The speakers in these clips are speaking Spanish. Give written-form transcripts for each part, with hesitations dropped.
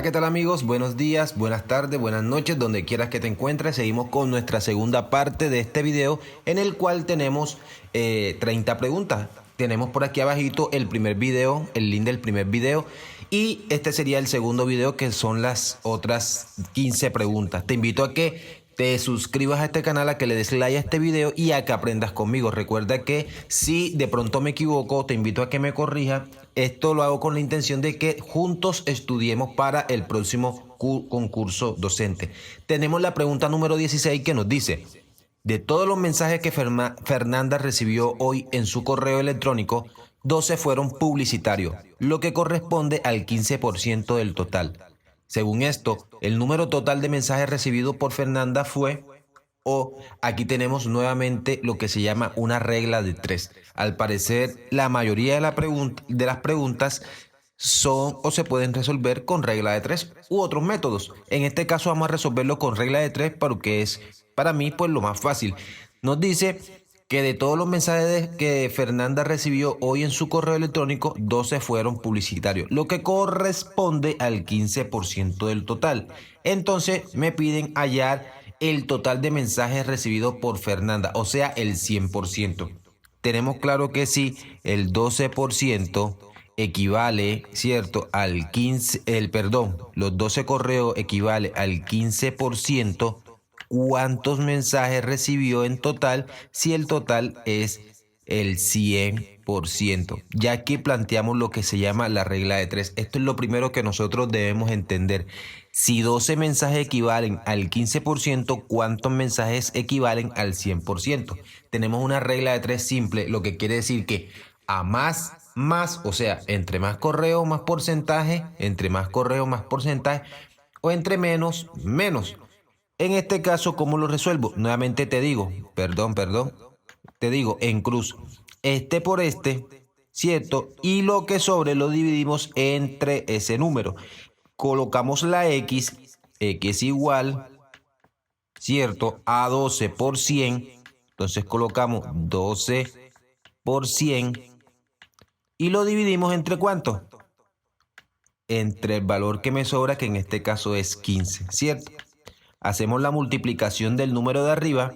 Hola, ¿qué tal amigos? Buenos días, buenas tardes, buenas noches, donde quieras que te encuentres. Seguimos con nuestra segunda parte de este video en el cual tenemos 30 preguntas. Tenemos por aquí abajito el primer video, el link del primer video, y este sería el segundo video, que son las otras 15 preguntas. Te invito a que te suscribas a este canal, a que le des like a este video y a que aprendas conmigo. Recuerda que si de pronto me equivoco, te invito a que me corrijas. Esto lo hago con la intención de que juntos estudiemos para el próximo concurso docente. Tenemos la pregunta número 16 que nos dice: de todos los mensajes que Fernanda recibió hoy en su correo electrónico, 12 fueron publicitarios, lo que corresponde al 15% del total. Según esto, el número total de mensajes recibidos por Fernanda fue, o aquí tenemos nuevamente lo que se llama una regla de 3. Al parecer, la mayoría de las preguntas son o se pueden resolver con regla de 3 u otros métodos. En este caso vamos a resolverlo con regla de 3 porque es para mí pues lo más fácil. Nos dice que de todos los mensajes que Fernanda recibió hoy en su correo electrónico, 12 fueron publicitarios, lo que corresponde al 15% del total. Entonces me piden hallar el total de mensajes recibidos por Fernanda, o sea, el 100%. Tenemos claro que si el 12% equivale, ¿cierto?, al 15, los 12 correos equivale al 15%. ¿Cuántos mensajes recibió en total si el total es el 100%? Ya aquí planteamos lo que se llama la regla de 3. Esto es lo primero que nosotros debemos entender. Si 12 mensajes equivalen al 15%, ¿cuántos mensajes equivalen al 100%? Tenemos una regla de 3 simple, lo que quiere decir que a más, o sea, entre más correo, más porcentaje, entre más correo, más porcentaje, o entre menos, menos. En este caso, ¿cómo lo resuelvo? Nuevamente te digo, te digo en cruz, este por este, ¿cierto? Y lo que sobre lo dividimos entre ese número. Colocamos la x igual, ¿cierto?, a 12 por 100. Entonces colocamos 12 por 100 y lo dividimos entre ¿cuánto? Entre el valor que me sobra, que en este caso es 15, ¿cierto? Hacemos la multiplicación del número de arriba.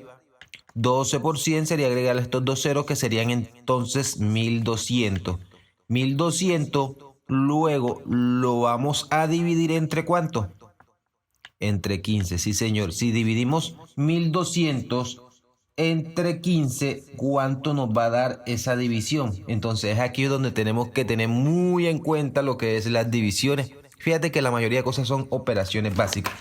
12 por 100 sería agregar estos dos ceros, que serían entonces 1200. 1200, luego lo vamos a dividir entre ¿cuánto? Entre 15, sí señor. Si dividimos 1200 entre 15, ¿cuánto nos va a dar esa división? Entonces es aquí donde tenemos que tener muy en cuenta lo que es las divisiones. Fíjate que la mayoría de cosas son operaciones básicas.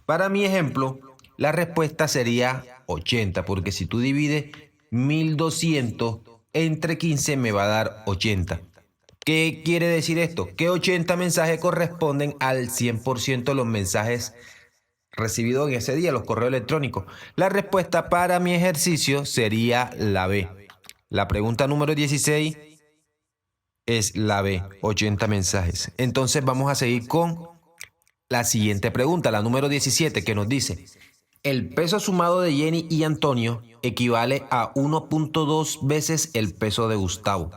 Para mi ejemplo, la respuesta sería 80, porque si tú divides 1200 entre 15 me va a dar 80. ¿Qué quiere decir esto? Que 80 mensajes corresponden al 100% de los mensajes recibido en ese día, los correos electrónicos. La respuesta para mi ejercicio sería la B. La pregunta número 16 es la B, 80 mensajes. Entonces vamos a seguir con la siguiente pregunta, la número 17, que nos dice: el peso sumado de Jenny y Antonio equivale a 1.2 veces el peso de Gustavo.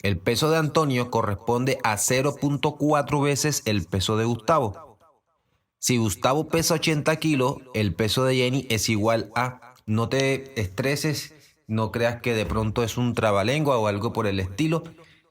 El peso de Antonio corresponde a 0.4 veces el peso de Gustavo. Si Gustavo pesa 80 kilos, el peso de Jenny es igual a... No te estreses, no creas que de pronto es un trabalengua o algo por el estilo.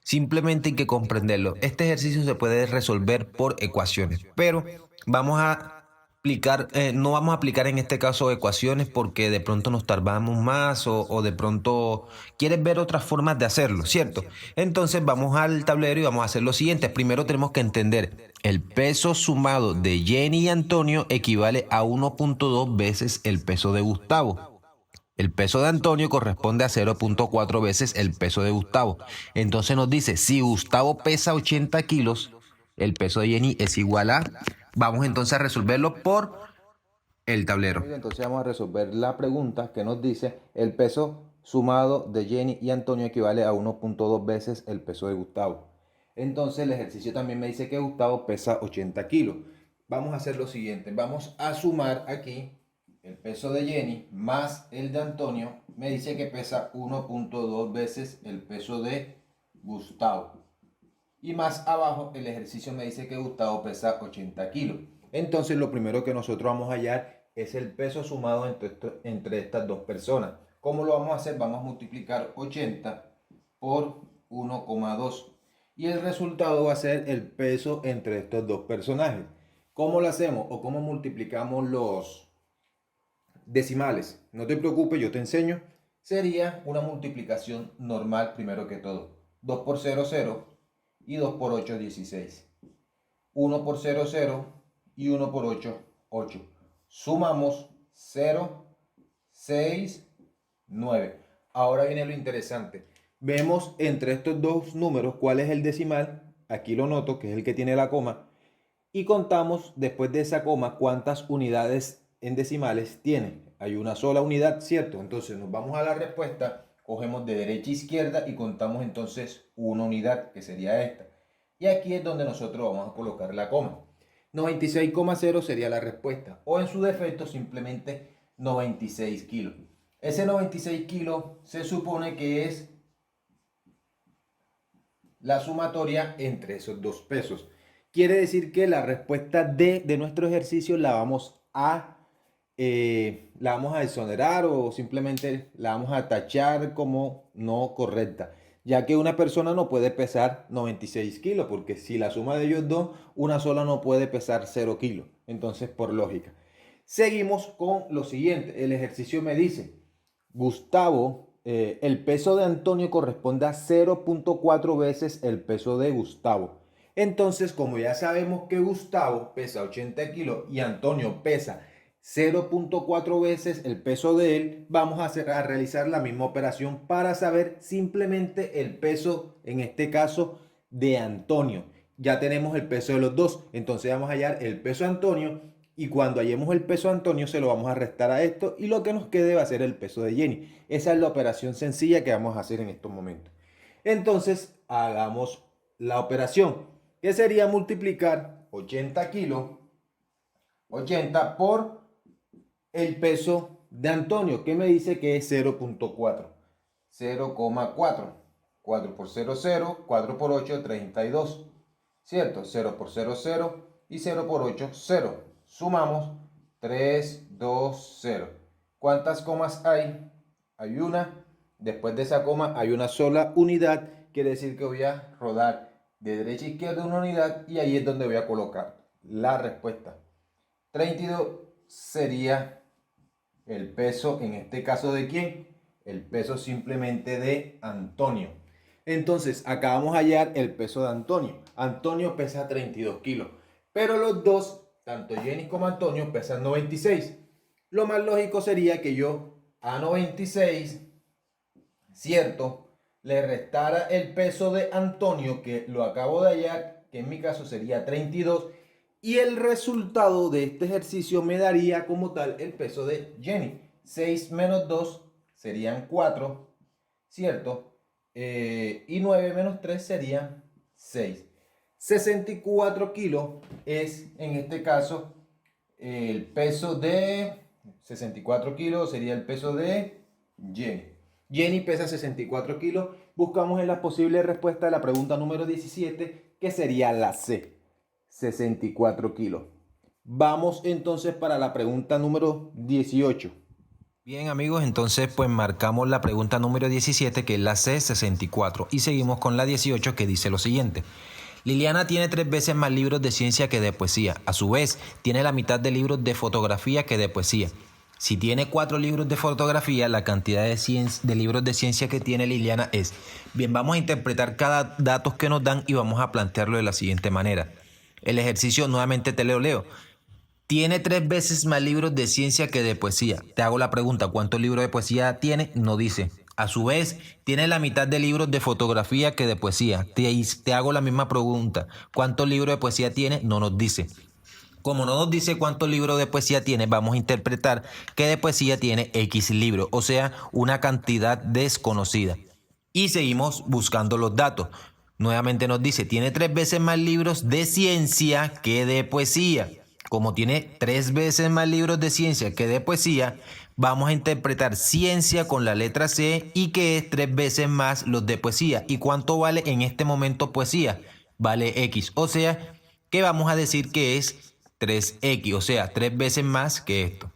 Simplemente hay que comprenderlo. Este ejercicio se puede resolver por ecuaciones, pero vamos a aplicar, no vamos a aplicar en este caso ecuaciones porque de pronto nos tardamos más o de pronto quieres ver otras formas de hacerlo, ¿cierto? Entonces vamos al tablero y vamos a hacer lo siguiente. Primero tenemos que entender: el peso sumado de Jenny y Antonio equivale a 1.2 veces el peso de Gustavo. El peso de Antonio corresponde a 0.4 veces el peso de Gustavo. Entonces nos dice, si Gustavo pesa 80 kilos, el peso de Jenny es igual a... Vamos entonces a resolverlo por el tablero. Entonces vamos a resolver la pregunta que nos dice: el peso sumado de Jenny y Antonio equivale a 1.2 veces el peso de Gustavo. Entonces el ejercicio también me dice que Gustavo pesa 80 kilos. Vamos a hacer lo siguiente, vamos a sumar aquí el peso de Jenny más el de Antonio. Me dice que pesa 1.2 veces el peso de Gustavo. Y más abajo el ejercicio me dice que Gustavo pesa 80 kilos. Entonces lo primero que nosotros vamos a hallar es el peso sumado entre estas dos personas. ¿Cómo lo vamos a hacer? Vamos a multiplicar 80 por 1,2 y el resultado va a ser el peso entre estos dos personajes. ¿Cómo lo hacemos o cómo multiplicamos los decimales? No te preocupes, yo te enseño. Sería una multiplicación normal primero que todo. 2 por 0, 0 y 2 por 8, 16. 1 por 0, 0 y 1 por 8, 8. Sumamos 0, 6, 9. Ahora viene lo interesante. Vemos entre estos dos números cuál es el decimal. Aquí lo noto, que es el que tiene la coma. Y contamos después de esa coma cuántas unidades en decimales tiene. Hay una sola unidad, ¿cierto? Entonces nos vamos a la respuesta, cogemos de derecha a izquierda y contamos entonces una unidad, que sería esta. Y aquí es donde nosotros vamos a colocar la coma. 96,0 sería la respuesta. O en su defecto simplemente 96 kilos. Ese 96 kilos se supone que es la sumatoria entre esos dos pesos. Quiere decir que la respuesta D de nuestro ejercicio la vamos a exonerar o simplemente la vamos a tachar como no correcta, ya que una persona no puede pesar 96 kilos, porque si la suma de ellos dos, una sola no puede pesar 0 kilos. Entonces, por lógica. Seguimos con lo siguiente. El ejercicio me dice, Gustavo, el peso de Antonio corresponde a 0,4 veces el peso de Gustavo. Entonces, como ya sabemos que Gustavo pesa 80 kilos y Antonio pesa 0,4 veces el peso de él, vamos a realizar la misma operación para saber simplemente el peso, en este caso, de Antonio. Ya tenemos el peso de los dos, entonces vamos a hallar el peso de Antonio y cuando hallemos el peso de Antonio se lo vamos a restar a esto y lo que nos quede va a ser el peso de Jenny. Esa es la operación sencilla que vamos a hacer en estos momentos. Entonces, hagamos la operación, que sería multiplicar 80 kilos, 80 por el peso de Antonio, que me dice que es 0,4. 0,4. 4 por 0, 0. 4 por 8, 32. ¿Cierto? 0 por 0, 0. Y 0 por 8, 0. Sumamos 3, 2, 0. ¿Cuántas comas hay? Hay una. Después de esa coma hay una sola unidad. Quiere decir que voy a rodar de derecha a izquierda una unidad y ahí es donde voy a colocar la respuesta. 32 sería el peso, en este caso, ¿de quién? El peso simplemente de Antonio. Entonces, acá vamos a hallar el peso de Antonio. Antonio pesa 32 kilos, pero los dos, tanto Jenny como Antonio, pesan 96. Lo más lógico sería que yo a 96, ¿cierto?, le restara el peso de Antonio, que lo acabo de hallar, que en mi caso sería 32, y el resultado de este ejercicio me daría como tal el peso de Jenny. 6 menos 2 serían 4, ¿cierto? Y 9 menos 3 serían 6. 64 kilos es, en este caso, el peso de 64 kilos sería el peso de Jenny. Jenny pesa 64 kilos. Buscamos en la posible respuesta de la pregunta número 17, que sería la C, 64 kilos. Vamos entonces para la pregunta número 18. Bien amigos, entonces pues marcamos la pregunta número 17, que es la C, 64, y seguimos con la 18, que dice lo siguiente. Liliana tiene 3 veces más libros de ciencia que de poesía. A su vez, tiene la mitad de libros de fotografía que de poesía. Si tiene 4 libros de fotografía, la cantidad de libros de ciencia que tiene Liliana es... Bien, vamos a interpretar cada dato que nos dan y vamos a plantearlo de la siguiente manera. El ejercicio nuevamente te lo leo. Tiene 3 veces más libros de ciencia que de poesía. Te hago la pregunta, ¿cuántos libros de poesía tiene? No dice. A su vez, tiene la mitad de libros de fotografía que de poesía. Te hago la misma pregunta, ¿cuántos libros de poesía tiene? No nos dice. Como no nos dice cuántos libros de poesía tiene, vamos a interpretar que de poesía tiene X libros, o sea, una cantidad desconocida. Y seguimos buscando los datos. Nuevamente nos dice, tiene 3 veces más libros de ciencia que de poesía. Como tiene 3 veces más libros de ciencia que de poesía, vamos a interpretar ciencia con la letra C y que es 3 veces más los de poesía. ¿Y cuánto vale en este momento poesía? vale X. O sea que vamos a decir que es 3X, o sea, 3 veces más que esto.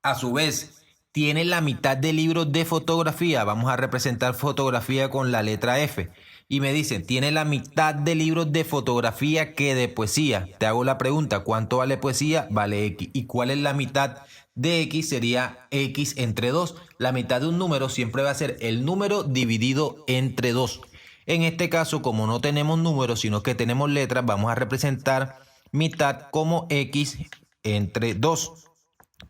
A su vez, tiene la mitad de libros de fotografía. Vamos a representar fotografía con la letra F. Y me dicen, tiene la mitad de libros de fotografía que de poesía. Te hago la pregunta, ¿cuánto vale poesía? Vale X. ¿Y cuál es la mitad de X? Sería X entre 2. La mitad de un número siempre va a ser el número dividido entre 2. En este caso, como no tenemos números, sino que tenemos letras, vamos a representar mitad como X entre 2,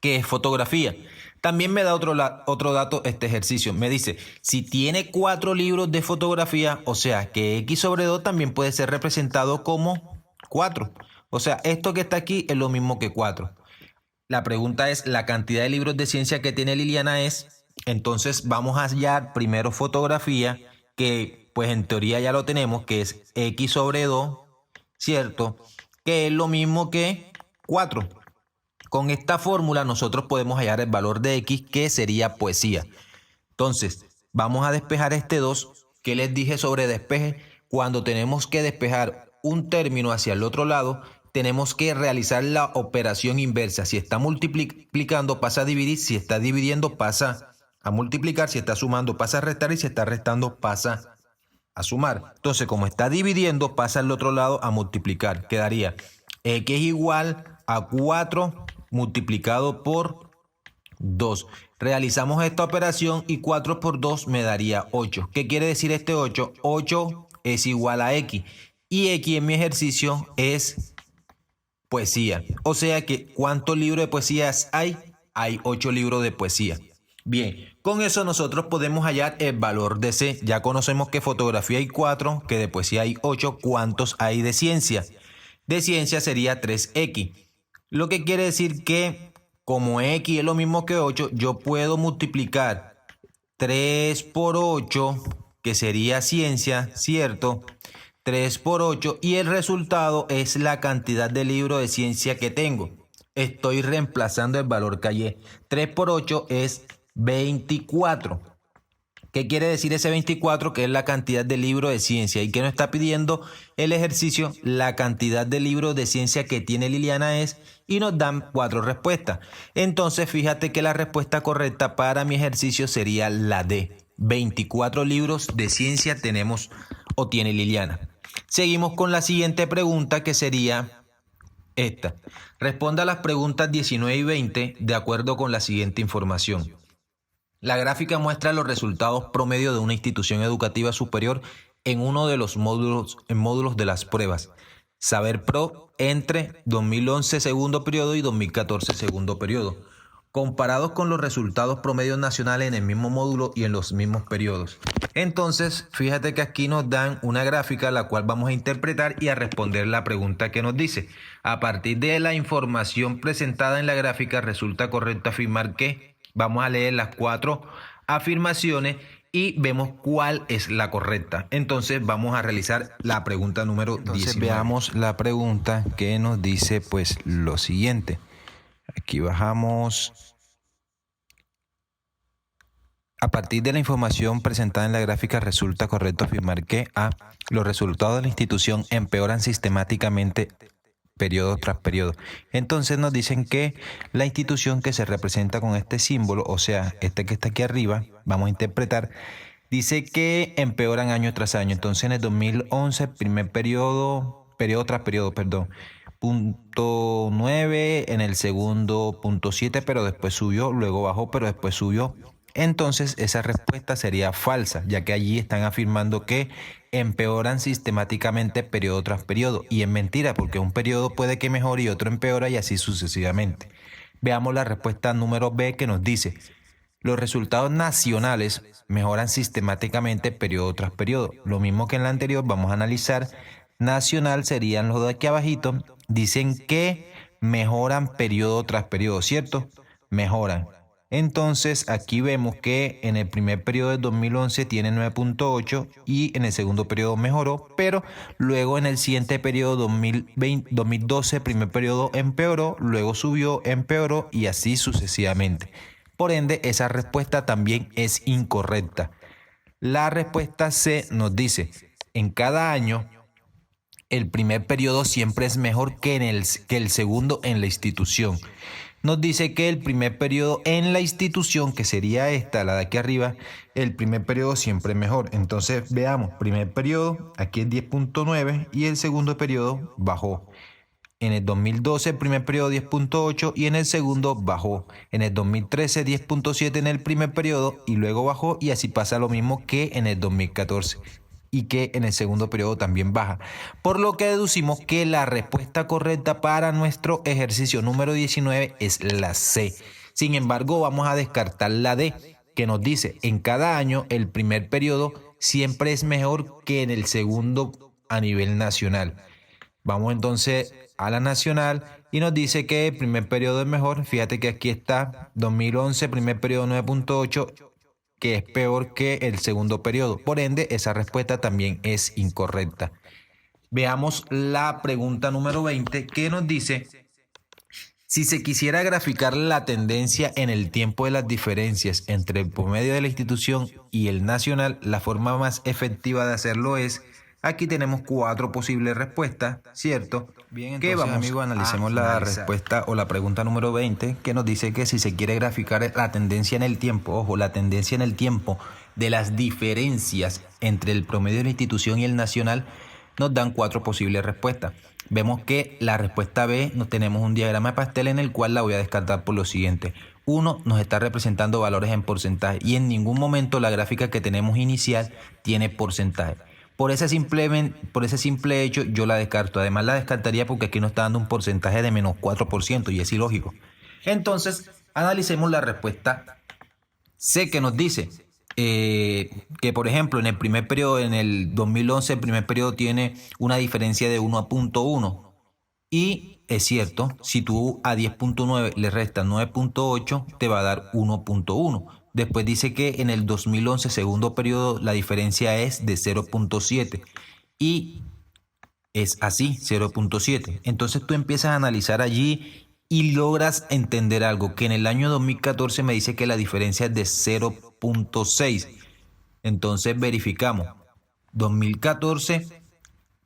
que es fotografía. También me da otro dato este ejercicio. Me dice, si tiene 4 libros de fotografía, o sea que X sobre 2 también puede ser representado como 4. O sea, esto que está aquí es lo mismo que 4. La pregunta es, la cantidad de libros de ciencia que tiene Liliana es, entonces vamos a hallar primero fotografía, que pues en teoría ya lo tenemos, que es X sobre 2, ¿cierto? Que es lo mismo que 4. Con esta fórmula nosotros podemos hallar el valor de X, que sería poesía. Entonces, vamos a despejar este 2. ¿Qué les dije sobre despeje? Cuando tenemos que despejar un término hacia el otro lado, tenemos que realizar la operación inversa. Si está multiplicando, pasa a dividir. Si está dividiendo, pasa a multiplicar. Si está sumando, pasa a restar. Y si está restando, pasa a sumar. Entonces, como está dividiendo, pasa al otro lado a multiplicar. Quedaría X igual a 4 multiplicado por 2. Realizamos esta operación y 4 por 2 me daría 8. ¿Qué quiere decir este 8? 8 es igual a X. Y X en mi ejercicio es poesía. O sea que, ¿cuántos libros de poesías hay? Hay 8 libros de poesía. Bien, con eso nosotros podemos hallar el valor de C. Ya conocemos que fotografía hay 4, que de poesía hay 8. ¿Cuántos hay de ciencia? De ciencia sería 3X. Lo que quiere decir que como X es lo mismo que 8, yo puedo multiplicar 3 por 8, que sería ciencia, ¿cierto? 3 por 8 y el resultado es la cantidad de libros de ciencia que tengo. Estoy reemplazando el valor que hallé. 3 por 8 es 24. ¿Qué quiere decir ese 24? Que es la cantidad de libros de ciencia. ¿Y qué nos está pidiendo el ejercicio? La cantidad de libros de ciencia que tiene Liliana es, y nos dan 4 respuestas. Entonces, fíjate que la respuesta correcta para mi ejercicio sería la D. 24 libros de ciencia tenemos o tiene Liliana. Seguimos con la siguiente pregunta, que sería esta. Responda a las preguntas 19 y 20 de acuerdo con la siguiente información. La gráfica muestra los resultados promedio de una institución educativa superior en uno de los módulos de las pruebas. Saber Pro entre 2011 segundo periodo y 2014 segundo periodo, comparados con los resultados promedios nacionales en el mismo módulo y en los mismos periodos. Entonces, fíjate que aquí nos dan una gráfica la cual vamos a interpretar y a responder la pregunta que nos dice. A partir de la información presentada en la gráfica, resulta correcto afirmar que... Vamos a leer las 4 afirmaciones y vemos cuál es la correcta. Entonces vamos a realizar la pregunta número 19. Veamos la pregunta que nos dice pues lo siguiente. Aquí bajamos. A partir de la información presentada en la gráfica, resulta correcto afirmar que A. Los resultados de la institución empeoran sistemáticamente periodo tras periodo. Entonces nos dicen que la institución que se representa con este símbolo, o sea, este que está aquí arriba, vamos a interpretar, dice que empeoran año tras año. Entonces en el 2011, primer periodo tras periodo, perdón, punto 9, en el segundo punto 7, pero después subió, luego bajó, pero después subió. Entonces esa respuesta sería falsa, ya que allí están afirmando que empeoran sistemáticamente periodo tras periodo. Y es mentira, porque un periodo puede que mejore y otro empeora y así sucesivamente. Veamos la respuesta número B, que nos dice: los resultados nacionales mejoran sistemáticamente periodo tras periodo. Lo mismo que en la anterior, vamos a analizar. Nacional serían los de aquí abajito. Dicen que mejoran periodo tras periodo, ¿cierto? Mejoran. Entonces aquí vemos que en el primer periodo del 2011 tiene 9.8 y en el segundo periodo mejoró, pero luego en el siguiente periodo 2012, primer periodo empeoró, luego subió, empeoró y así sucesivamente. Por ende, esa respuesta también es incorrecta. La respuesta C nos dice: en cada año el primer periodo siempre es mejor que el segundo en la institución. Nos dice que el primer periodo en la institución, que sería esta, la de aquí arriba, el primer periodo siempre es mejor. Entonces veamos, primer periodo, aquí es 10.9 y el segundo periodo bajó. En el 2012 el primer periodo 10.8 y en el segundo bajó. En el 2013 10.7 en el primer periodo y luego bajó, y así pasa lo mismo que en el 2014 y que en el segundo periodo también baja. Por lo que deducimos que la respuesta correcta para nuestro ejercicio número 19 es la C. Sin embargo, vamos a descartar la D, que nos dice en cada año el primer periodo siempre es mejor que en el segundo a nivel nacional. Vamos entonces a la nacional y nos dice que el primer periodo es mejor. Fíjate que aquí está 2011, primer periodo 9.8, que es peor que el segundo periodo. Por ende, esa respuesta también es incorrecta. Veamos la pregunta número 20, que nos dice: si se quisiera graficar la tendencia en el tiempo de las diferencias entre el promedio de la institución y el nacional, la forma más efectiva de hacerlo es... Aquí tenemos 4 posibles respuestas, ¿cierto? Bien, entonces, vamos, amigos, analicemos la respuesta o la pregunta número 20, que nos dice que si se quiere graficar la tendencia en el tiempo, ojo, la tendencia en el tiempo de las diferencias entre el promedio de la institución y el nacional, nos dan 4 posibles respuestas. Vemos que la respuesta B, nos tenemos un diagrama de pastel en el cual la voy a descartar por lo siguiente. 1 nos está representando valores en porcentaje y en ningún momento la gráfica que tenemos inicial tiene porcentaje. Por ese simple hecho yo la descarto. Además la descartaría porque aquí nos está dando un porcentaje de menos 4% y es ilógico. Entonces analicemos la respuesta C, que nos dice que, por ejemplo, en el primer periodo, en el 2011, el primer periodo tiene una diferencia de 1.1. Y es cierto, si tú a 10.9 le restas 9.8, te va a dar 1.1. Después dice que en el 2011, segundo periodo, la diferencia es de 0.7. Y es así, 0.7. Entonces tú empiezas a analizar allí y logras entender algo, que en el año 2014 me dice que la diferencia es de 0.6. Entonces verificamos. 2014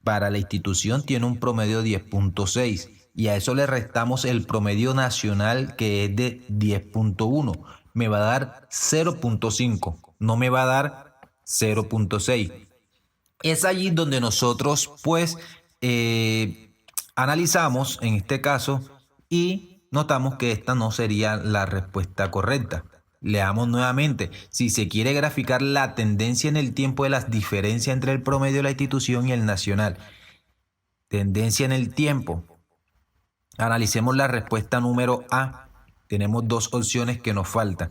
para la institución tiene un promedio de 10.6 y a eso le restamos el promedio nacional, que es de 10.1. Me va a dar 0.5, no me va a dar 0.6. Es allí donde nosotros pues analizamos en este caso y notamos que esta no sería la respuesta correcta. Leamos nuevamente: si se quiere graficar la tendencia en el tiempo de las diferencias entre el promedio de la institución y el nacional. Tendencia en el tiempo. Analicemos la respuesta número A. Tenemos 2 opciones que nos faltan.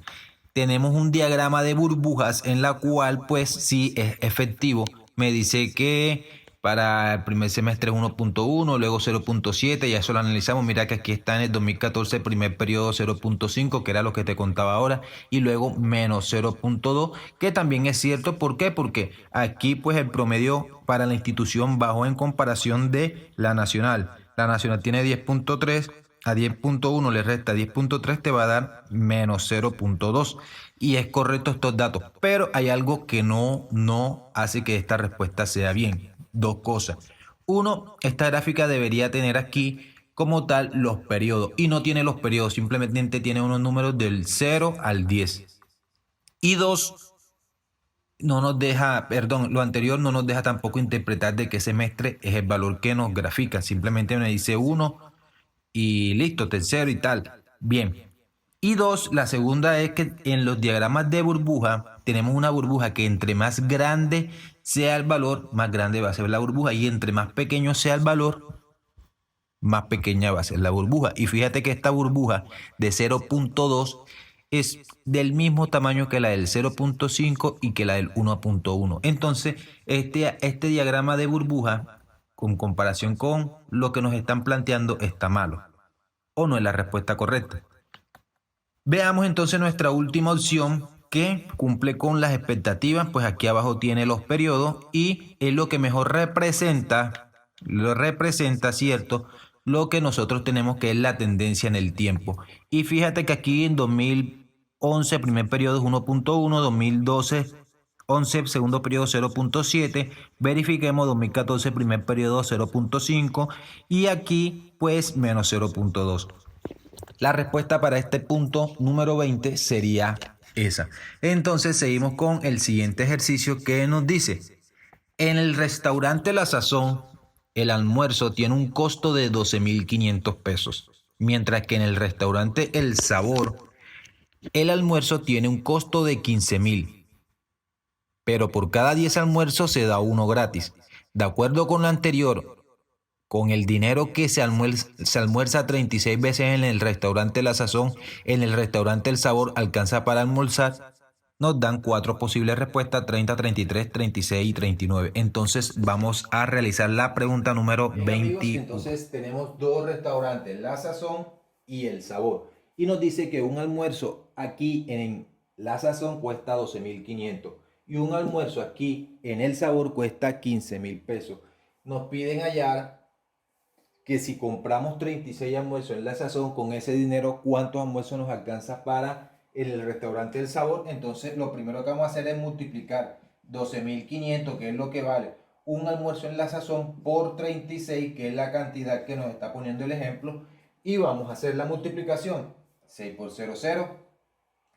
Tenemos un diagrama de burbujas en la cual pues sí es efectivo. Me dice que para el primer semestre 1.1, luego 0.7, ya eso lo analizamos. Mira que aquí está en el 2014, primer periodo 0.5, que era lo que te contaba ahora, y luego menos 0.2, que también es cierto. ¿Por qué? Porque aquí pues el promedio para la institución bajó en comparación de la nacional. La nacional tiene 10.3, a 10.1 le resta 10.3, te va a dar menos 0.2. Y es correcto estos datos, pero hay algo que no hace que esta respuesta sea bien. 2 cosas. 1, esta gráfica debería tener aquí como tal los periodos y no tiene los periodos, simplemente tiene unos números del 0 al 10. Y 2, no nos deja, perdón, lo anterior no nos deja tampoco interpretar de qué semestre es el valor que nos grafica. Simplemente me dice 1 y listo, tercero y tal. Bien. Y 2, la segunda es que en los diagramas de burbuja tenemos una burbuja que entre más grande sea el valor, más grande va a ser la burbuja, y entre más pequeño sea el valor, más pequeña va a ser la burbuja. Y fíjate que esta burbuja de 0.2 es del mismo tamaño que la del 0.5 y que la del 1.1. Entonces, este diagrama de burbuja, con comparación con lo que nos están planteando, está malo o no es la respuesta correcta. Veamos entonces nuestra última opción, que cumple con las expectativas. Pues aquí abajo tiene los periodos y es lo que mejor representa, ¿cierto?, lo que nosotros tenemos, que es la tendencia en el tiempo. Y fíjate que aquí en 2011 primer periodo es 1.1, 2012 2011 segundo periodo 0.7, verifiquemos 2014 primer periodo 0.5 y aquí pues menos 0.2. La respuesta para este punto número 20 sería esa. Entonces seguimos con el siguiente ejercicio que nos dice: en el restaurante La Sazón, el almuerzo tiene un costo de 12.500 pesos, mientras que en el restaurante El Sabor, el almuerzo tiene un costo de 15.000, pero por cada 10 almuerzos se da uno gratis. De acuerdo con lo anterior, con el dinero que se almuerza 36 veces en el restaurante La Sazón, en el restaurante El Sabor alcanza para almorzar. Nos dan cuatro posibles respuestas: 30, 33, 36 y 39. Entonces vamos a realizar la pregunta número Bien, amigos, 21. entonces tenemos dos restaurantes, La Sazón y El Sabor. Y nos dice que un almuerzo aquí en La Sazón cuesta 12.500 y un almuerzo aquí en El Sabor cuesta 15.000 pesos. Nos piden hallar que si compramos 36 almuerzos en La Sazón, con ese dinero, ¿cuántos almuerzos nos alcanza para el restaurante El Sabor? Entonces, lo primero que vamos a hacer es multiplicar 12.500, que es lo que vale un almuerzo en La Sazón, por 36, que es la cantidad que nos está poniendo el ejemplo, y vamos a hacer la multiplicación. 6 por 0, 0,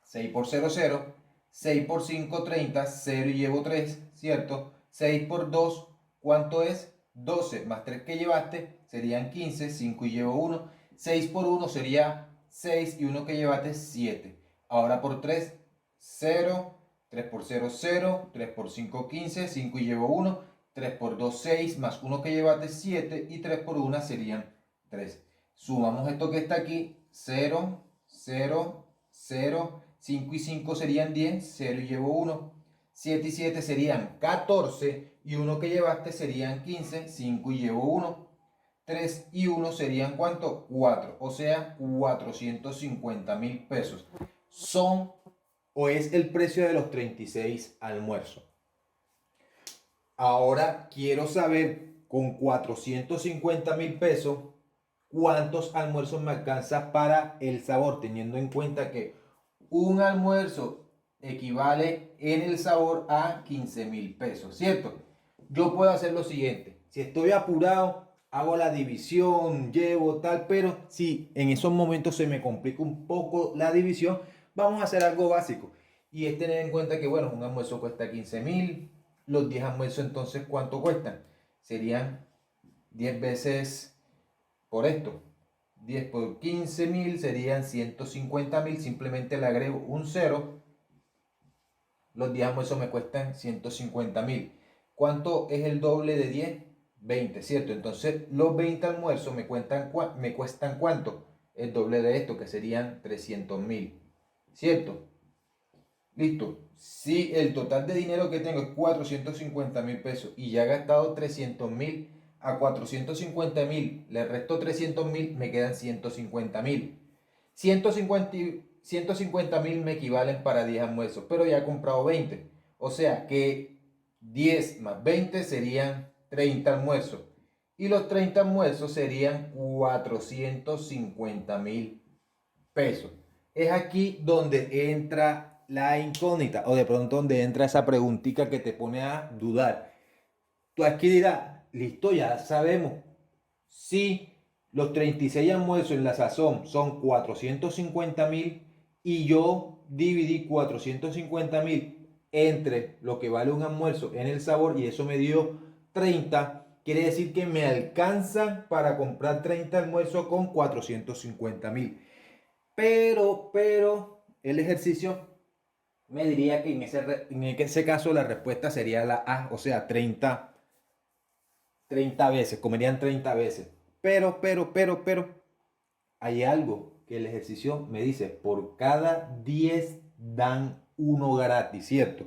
6 por 0, 0, 6 por 5, 30, 0 y llevo 3, ¿cierto? 6 por 2, ¿cuánto es? 12, más 3 que llevaste serían 15, 5 y llevo 1, 6 por 1 sería 6 y 1 que llevaste 7. Ahora por 3, 0, 3 por 0, 0, 3 por 5, 15, 5 y llevo 1, 3 por 2, 6, más 1 que llevaste 7 y 3 por 1 serían 3. Sumamos esto que está aquí, 0, 0, 0, 5 y 5 serían 10, 0 y llevo 1. 7 y 7 serían 14 y 1 que llevaste serían 15, 5 y llevo 1. 3 y 1 serían ¿cuánto? 4, o sea, 450.000 pesos. Son o es el precio de los 36 almuerzos. Ahora quiero saber con 450.000 pesos cuántos almuerzos me alcanza para El Sabor, teniendo en cuenta que un almuerzo equivale en El Sabor a 15.000 pesos, ¿cierto? Yo puedo hacer lo siguiente: si estoy apurado, hago la división, llevo tal, pero si en esos momentos se me complica un poco la división, vamos a hacer algo básico. Y es tener en cuenta que, bueno, un almuerzo cuesta 15.000, los 10 almuerzos entonces, ¿cuánto cuestan? Serían 10 veces por esto. 10 por 15.000 serían 150.000, simplemente le agrego un 0. Los 10 almuerzos me cuestan 150.000. ¿Cuánto es el doble de 10? 20, ¿cierto? Entonces los 20 almuerzos me cuestan ¿cuánto? El doble de esto, que serían 300.000, ¿cierto? Listo. Si el total de dinero que tengo es 450.000 pesos y ya he gastado 300.000, a 450.000 le resto 300.000, me quedan 150.000. 150.000 me equivalen para 10 almuerzos, pero ya he comprado 20. O sea que 10 más 20 serían 30 almuerzos. Y los 30 almuerzos serían 450.000 pesos. Es aquí donde entra la incógnita, o de pronto donde entra esa preguntita que te pone a dudar. Tú aquí dirás, listo, ya sabemos. Si los 36 almuerzos en La Sazón son 450.000 y yo dividí 450.000 entre lo que vale un almuerzo en El Sabor y eso me dio 30, quiere decir que me alcanza para comprar 30 almuerzos con 450.000. Pero el ejercicio me diría que en ese caso la respuesta sería la A, o sea, 30 veces, comerían 30 veces. Pero, hay algo que el ejercicio me dice: por cada 10 dan uno gratis, ¿cierto?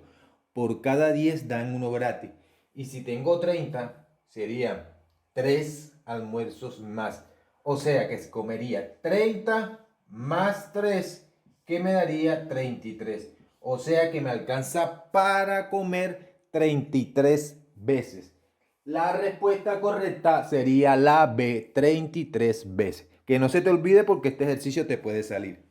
Por cada 10 dan uno gratis. Y si tengo 30, serían 3 almuerzos más. O sea que se comería 30 más 3, que me daría 33. O sea que me alcanza para comer 33 veces. La respuesta correcta sería la B, 33 veces. Que no se te olvide porque este ejercicio te puede salir.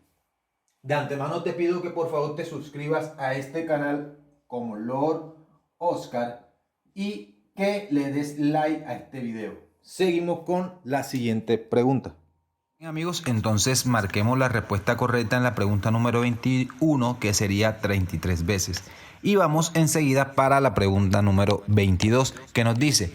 De antemano te pido que por favor te suscribas a este canal como Lord Oscar y que le des like a este video. Seguimos con la siguiente pregunta. Bien, amigos, entonces marquemos la respuesta correcta en la pregunta número 21, que sería 33 veces. Y vamos enseguida para la pregunta número 22, que nos dice: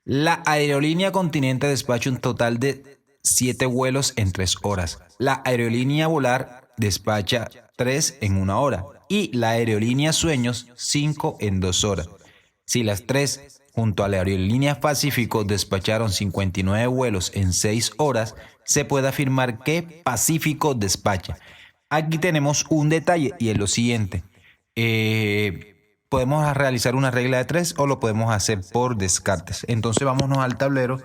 la aerolínea Continente despacha un total de 7 vuelos en 3 horas. La aerolínea Volar despacha 3 en 1 hora. Y la aerolínea Sueños 5 en 2 horas. Si las 3, junto a la aerolínea Pacífico, despacharon 59 vuelos en 6 horas, se puede afirmar que Pacífico despacha. Aquí tenemos un detalle y es lo siguiente. Podemos realizar una regla de 3 o lo podemos hacer por descartes. Entonces vámonos al tablero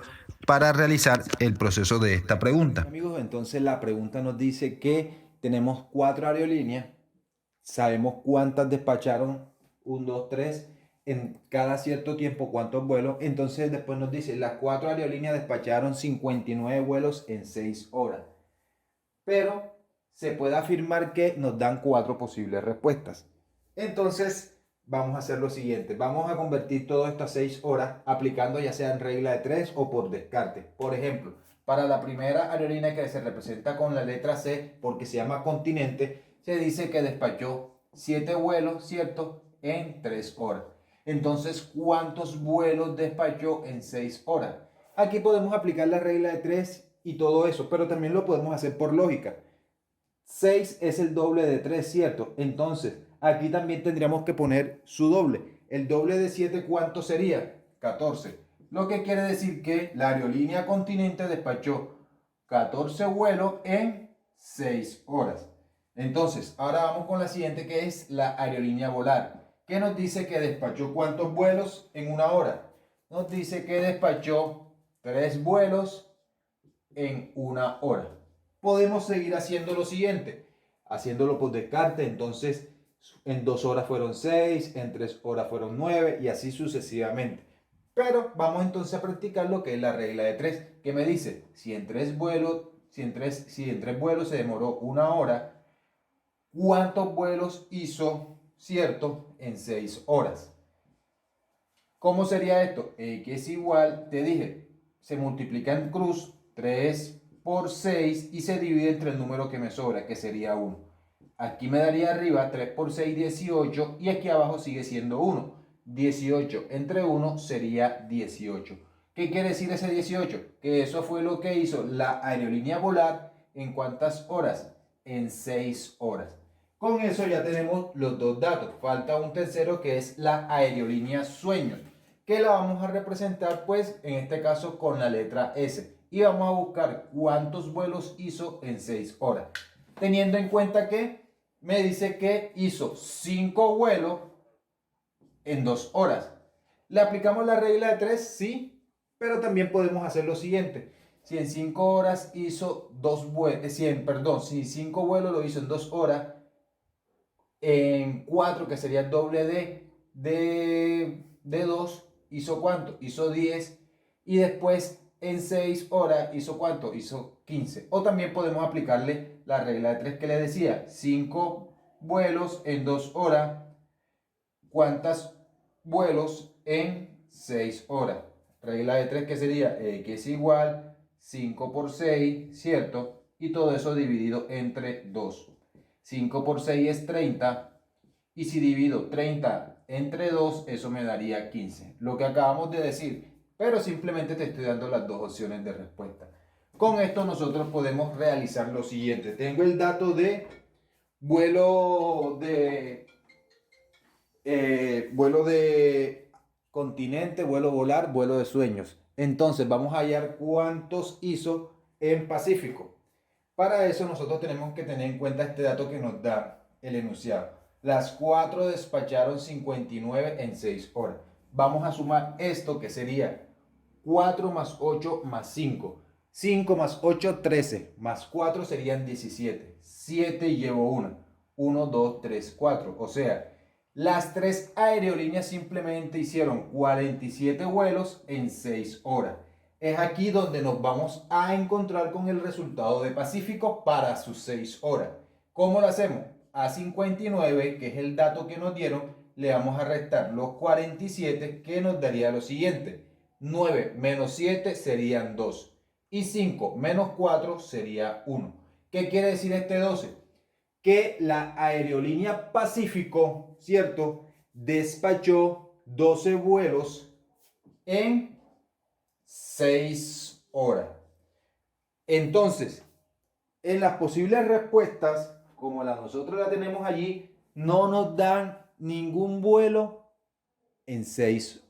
para realizar el proceso de esta pregunta. Amigos, entonces la pregunta nos dice que tenemos 4 aerolíneas, sabemos cuántas despacharon, 1, 2, 3, en cada cierto tiempo cuántos vuelos. Entonces después nos dice, las 4 aerolíneas despacharon 59 vuelos en 6 horas. Pero se puede afirmar que nos dan 4 posibles respuestas. Entonces vamos a hacer lo siguiente, vamos a convertir todo esto a 6 horas aplicando ya sea en regla de 3 o por descarte. Por ejemplo, para la primera aerolínea que se representa con la letra C, porque se llama Continente, se dice que despachó 7 vuelos, ¿cierto?, en 3 horas. Entonces, ¿cuántos vuelos despachó en 6 horas? Aquí podemos aplicar la regla de 3 y todo eso, pero también lo podemos hacer por lógica. 6 es el doble de 3, ¿cierto? Entonces, aquí también tendríamos que poner su doble. El doble de 7, ¿cuánto sería? 14. Lo que quiere decir que la aerolínea Continente despachó 14 vuelos en 6 horas. Entonces, ahora vamos con la siguiente, que es la aerolínea Volar, que nos dice que despachó ¿cuántos vuelos en 1 hora? Nos dice que despachó 3 vuelos en 1 hora. Podemos seguir haciendo lo siguiente, haciéndolo por descarte. Entonces en 2 horas fueron 6, en 3 horas fueron 9 y así sucesivamente. Pero vamos entonces a practicar lo que es la regla de 3, que me dice, si en 3 vuelos se demoró 1 hora, ¿cuántos vuelos hizo, cierto, en 6 horas? ¿Cómo sería esto? Que es igual, te dije, se multiplica en cruz 3 por 6 y se divide entre el número que me sobra, que sería 1. Aquí me daría arriba 3 por 6, 18, y aquí abajo sigue siendo 1. 18 entre 1 sería 18. ¿Qué quiere decir ese 18? Que eso fue lo que hizo la aerolínea Volar en ¿cuántas horas? En 6 horas. Con eso ya tenemos los dos datos. Falta un tercero, que es la aerolínea Sueños, que la vamos a representar pues en este caso con la letra S. Y vamos a buscar cuántos vuelos hizo en 6 horas. Teniendo en cuenta que me dice que hizo 5 vuelos en 2 horas. ¿Le aplicamos la regla de 3? Sí, pero también podemos hacer lo siguiente. Si en 5 horas hizo 2 vuelos, si 5 vuelos lo hizo en 2 horas, en 4, que sería el doble de 2, ¿hizo cuánto? Hizo 10. Y después en 6 horas hizo ¿cuánto? Hizo 15. O también podemos aplicarle la regla de 3 que le decía, 5 vuelos en 2 horas, ¿cuántos vuelos en 6 horas? Regla de 3 que sería que es igual 5 por 6, ¿cierto? Y todo eso dividido entre 2. 5 por 6 es 30. Y si divido 30 entre 2, eso me daría 15. Lo que acabamos de decir, pero simplemente te estoy dando las dos opciones de respuesta. Con esto nosotros podemos realizar lo siguiente. Tengo el dato de vuelo de Continente, vuelo Volar, vuelo de Sueños. Entonces vamos a hallar cuántos hizo en Pacífico. Para eso nosotros tenemos que tener en cuenta este dato que nos da el enunciado. Las 4 despacharon 59 en 6 horas. Vamos a sumar esto, que sería 4 más 8 más 5. 5 más 8, 13. Más 4 serían 17. 7 y llevo 1. 1, 2, 3, 4. O sea, las 3 aerolíneas simplemente hicieron 47 vuelos en 6 horas. Es aquí donde nos vamos a encontrar con el resultado de Pacífico para sus 6 horas. ¿Cómo lo hacemos? A 59, que es el dato que nos dieron, le vamos a restar los 47, que nos daría lo siguiente. 9 menos 7 serían 2. Y 5 menos 4 sería 1. ¿Qué quiere decir este 12? Que la aerolínea Pacífico, ¿cierto?, despachó 12 vuelos en 6 horas. Entonces, en las posibles respuestas, como nosotros la tenemos allí, no nos dan ningún vuelo en 6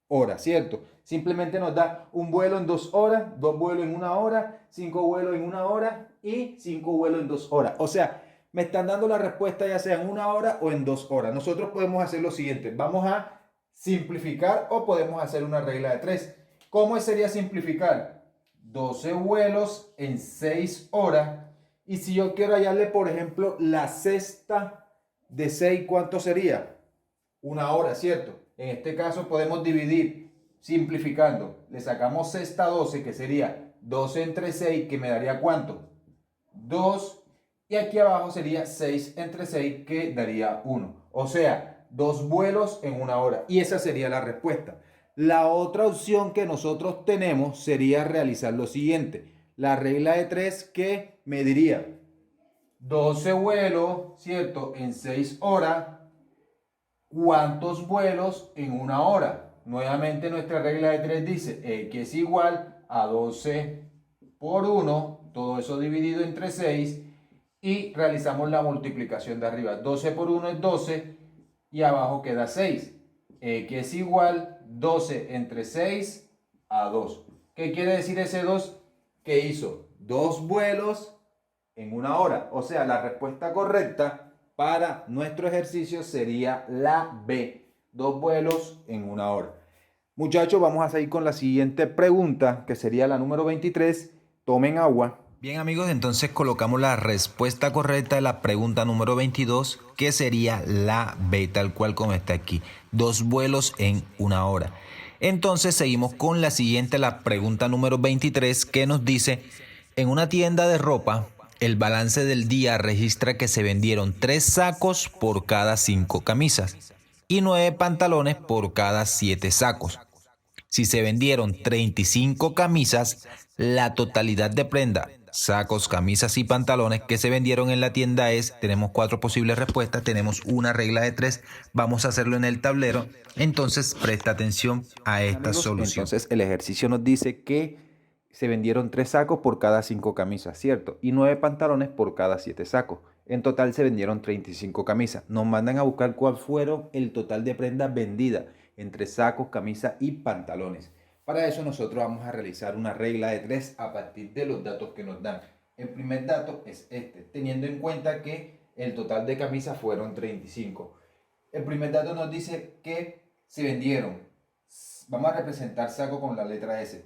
horas, ¿cierto? Simplemente nos da un vuelo en 2 horas, 2 vuelos en 1 hora, 5 vuelos en 1 hora y 5 vuelos en 2 horas. O sea, me están dando la respuesta ya sea en 1 hora o en 2 horas. Nosotros podemos hacer lo siguiente. Vamos a simplificar o podemos hacer una regla de 3. ¿Cómo sería simplificar? 12 vuelos en 6 horas. Y si yo quiero hallarle, por ejemplo, la sexta de 6, ¿cuánto sería? 1 hora, ¿cierto? En este caso podemos dividir simplificando. Le sacamos sexta 12, que sería 12 entre 6, que me daría ¿cuánto? 2. Y aquí abajo sería 6 entre 6, que daría 1. O sea, 2 vuelos en 1 hora. Y esa sería la respuesta. La otra opción que nosotros tenemos sería realizar lo siguiente. La regla de 3, que me diría 12 vuelos, ¿cierto?, en 6 horas. ¿Cuántos vuelos en 1 hora? Nuevamente nuestra regla de 3 dice que es igual a 12 por 1, todo eso dividido entre 6, y realizamos la multiplicación de arriba. 12 por 1 es 12 y abajo queda 6, que es igual 12 entre 6 a 2. ¿Qué quiere decir ese 2? Que hizo 2 vuelos en 1 hora. O sea, la respuesta correcta para nuestro ejercicio sería la B. 2 vuelos en 1 hora. Muchachos, vamos a seguir con la siguiente pregunta, que sería la número 23. Tomen agua. Bien amigos, entonces colocamos la respuesta correcta de la pregunta número 22, que sería la B, tal cual como está aquí. 2 vuelos en 1 hora. Entonces seguimos con la siguiente, la pregunta número 23, que nos dice: en una tienda de ropa, el balance del día registra que se vendieron 3 sacos por cada 5 camisas y 9 pantalones por cada 7 sacos. Si se vendieron 35 camisas, la totalidad de prenda, sacos, camisas y pantalones que se vendieron en la tienda es, tenemos 4 posibles respuestas, tenemos una regla de 3, vamos a hacerlo en el tablero, entonces presta atención a esta solución. Entonces el ejercicio nos dice que se vendieron 3 sacos por cada 5 camisas, ¿cierto? Y 9 pantalones por cada 7 sacos. En total se vendieron 35 camisas. Nos mandan a buscar cuál fueron el total de prendas vendidas entre sacos, camisas y pantalones. Para eso nosotros vamos a realizar una regla de 3 a partir de los datos que nos dan. El primer dato es este, teniendo en cuenta que el total de camisas fueron 35. El primer dato nos dice que se vendieron, vamos a representar saco con la letra S,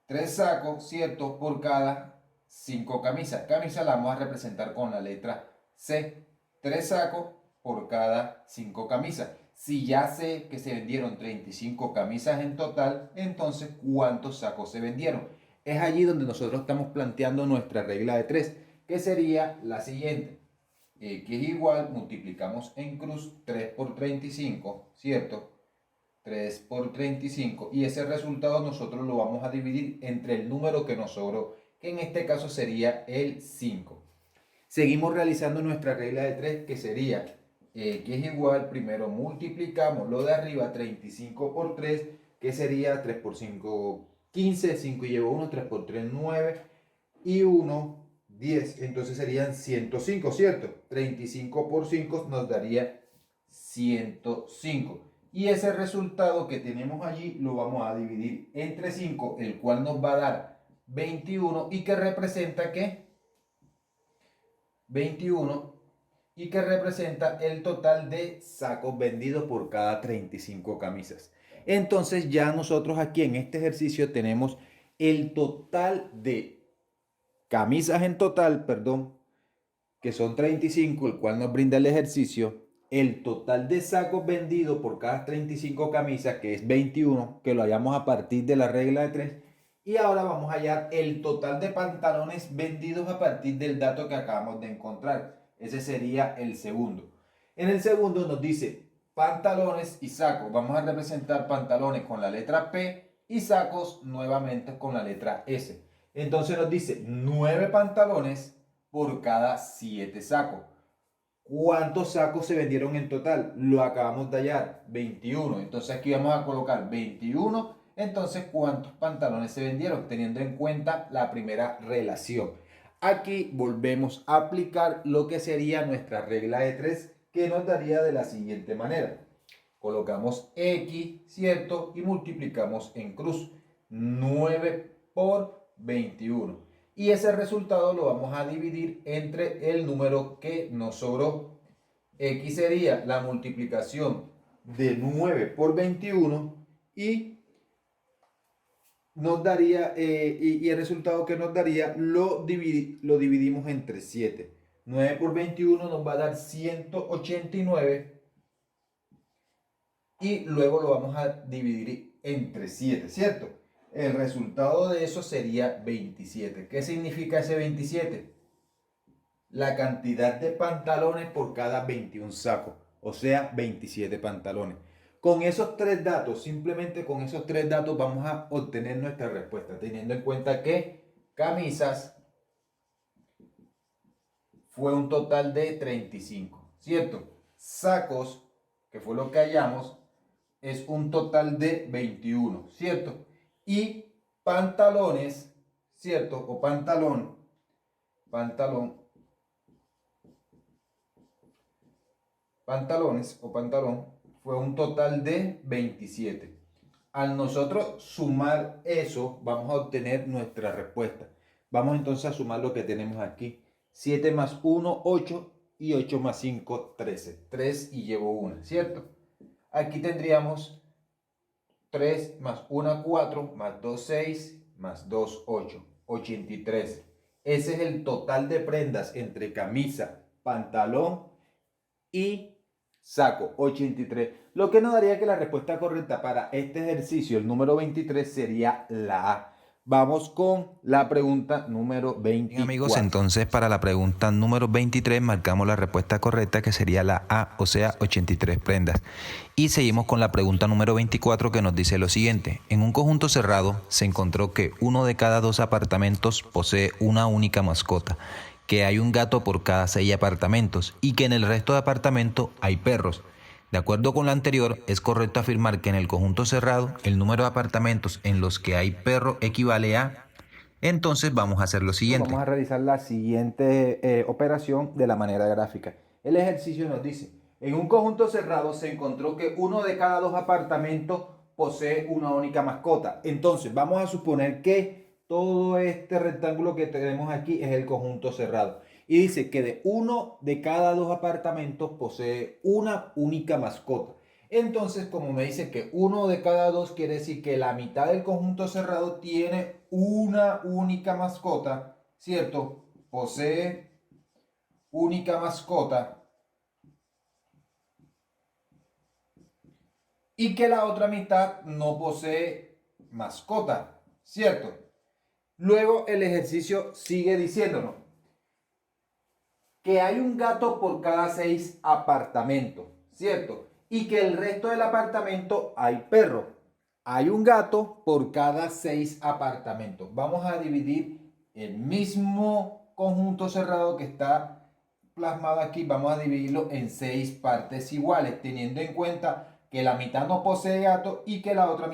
3 sacos, ¿cierto?, por cada 5 camisas. Camisa la vamos a representar con la letra C, 3 sacos por cada 5 camisas. Si ya sé que se vendieron 35 camisas en total, entonces ¿cuántos sacos se vendieron? Es allí donde nosotros estamos planteando nuestra regla de 3, que sería la siguiente. Que es igual, multiplicamos en cruz 3 por 35, ¿cierto? 3 por 35, y ese resultado nosotros lo vamos a dividir entre el número que nos sobró, que en este caso sería el 5. Seguimos realizando nuestra regla de 3, que sería que es igual, primero multiplicamos lo de arriba, 35 por 3, que sería 3 por 5, 15, 5 y llevo 1, 3 por 3, 9, y 1, 10. Entonces serían 105, ¿cierto? 35 por 5 nos daría 105. Y ese resultado que tenemos allí lo vamos a dividir entre 5, el cual nos va a dar 21, y que representa ¿qué? 21, y que representa el total de sacos vendidos por cada 35 camisas. Entonces ya nosotros aquí en este ejercicio tenemos el total de camisas en total, que son 35, el cual nos brinda el ejercicio, el total de sacos vendidos por cada 35 camisas, que es 21, que lo hallamos a partir de la regla de 3, y ahora vamos a hallar el total de pantalones vendidos a partir del dato que acabamos de encontrar. Ese sería el segundo. En el segundo nos dice pantalones y sacos. Vamos a representar pantalones con la letra P y sacos nuevamente con la letra S. Entonces nos dice 9 pantalones por cada 7 sacos. ¿Cuántos sacos se vendieron en total? Lo acabamos de hallar, 21. Entonces aquí vamos a colocar 21. Entonces, ¿cuántos pantalones se vendieron? Teniendo en cuenta la primera relación. Aquí volvemos a aplicar lo que sería nuestra regla de 3, que nos daría de la siguiente manera. Colocamos X, ¿cierto? Y multiplicamos en cruz. 9 por 21. Y ese resultado lo vamos a dividir entre el número que nos sobró. X sería la multiplicación de 9 por 21 y nos daría, y el resultado que nos daría lo dividimos entre 7. 9 por 21 nos va a dar 189 y luego lo vamos a dividir entre 7, ¿cierto? El resultado de eso sería 27. ¿Qué significa ese 27? La cantidad de pantalones por cada 21 sacos, o sea, 27 pantalones. Con esos tres datos, simplemente con esos tres datos vamos a obtener nuestra respuesta, teniendo en cuenta que camisas fue un total de 35, ¿cierto? Sacos, que fue lo que hallamos, es un total de 21, ¿cierto? Y pantalones, ¿cierto? O pantalón pantalones o pantalón fue un total de 27. Al nosotros sumar eso, vamos a obtener nuestra respuesta. Vamos entonces a sumar lo que tenemos aquí. 7 más 1, 8 y 8 más 5, 13. 3 y llevo 1, ¿cierto? Aquí tendríamos 3 más 1, 4, más 2, 6, más 2, 8, 83. Ese es el total de prendas entre camisa, pantalón y saco, 83. Lo que nos daría que la respuesta correcta para este ejercicio, el número 23, sería la A. Vamos con la pregunta número 24. Bien, amigos, entonces para la pregunta número 23 marcamos la respuesta correcta, que sería la A, o sea, 83 prendas. Y seguimos con la pregunta número 24, que nos dice lo siguiente. En un conjunto cerrado se encontró que uno de cada 2 apartamentos posee una única mascota, que hay un gato por cada 6 apartamentos y que en el resto de apartamentos hay perros. De acuerdo con lo anterior, es correcto afirmar que en el conjunto cerrado el número de apartamentos en los que hay perro equivale a... Entonces vamos a hacer lo siguiente. Vamos a realizar la siguiente operación de la manera gráfica. El ejercicio nos dice, en un conjunto cerrado se encontró que uno de cada 2 apartamentos posee una única mascota. Entonces vamos a suponer que todo este rectángulo que tenemos aquí es el conjunto cerrado. Y dice que de uno de cada 2 apartamentos posee una única mascota. Entonces, como me dice que uno de cada 2 quiere decir que la mitad del conjunto cerrado tiene una única mascota, ¿cierto? Posee única mascota. Y que la otra mitad no posee mascota, ¿cierto? Luego el ejercicio sigue diciéndonos que hay un gato por cada 6 apartamentos, ¿cierto? Y que el resto del apartamento hay perro. Hay un gato por cada 6 apartamentos. Vamos a dividir el mismo conjunto cerrado que está plasmado aquí. Vamos a dividirlo en 6 partes iguales, teniendo en cuenta que la mitad no posee gato y que la otra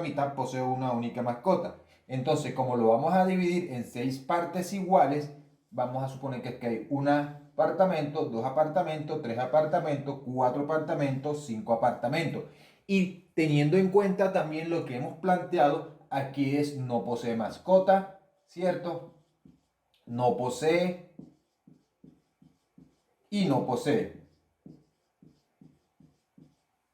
mitad posee una única mascota. Entonces, como lo vamos a dividir en 6 partes iguales, vamos a suponer que hay un apartamento, 2 apartamentos, 3 apartamentos, 4 apartamentos, 5 apartamentos. Y teniendo en cuenta también lo que hemos planteado, aquí es no posee mascota, ¿cierto? No posee y no posee.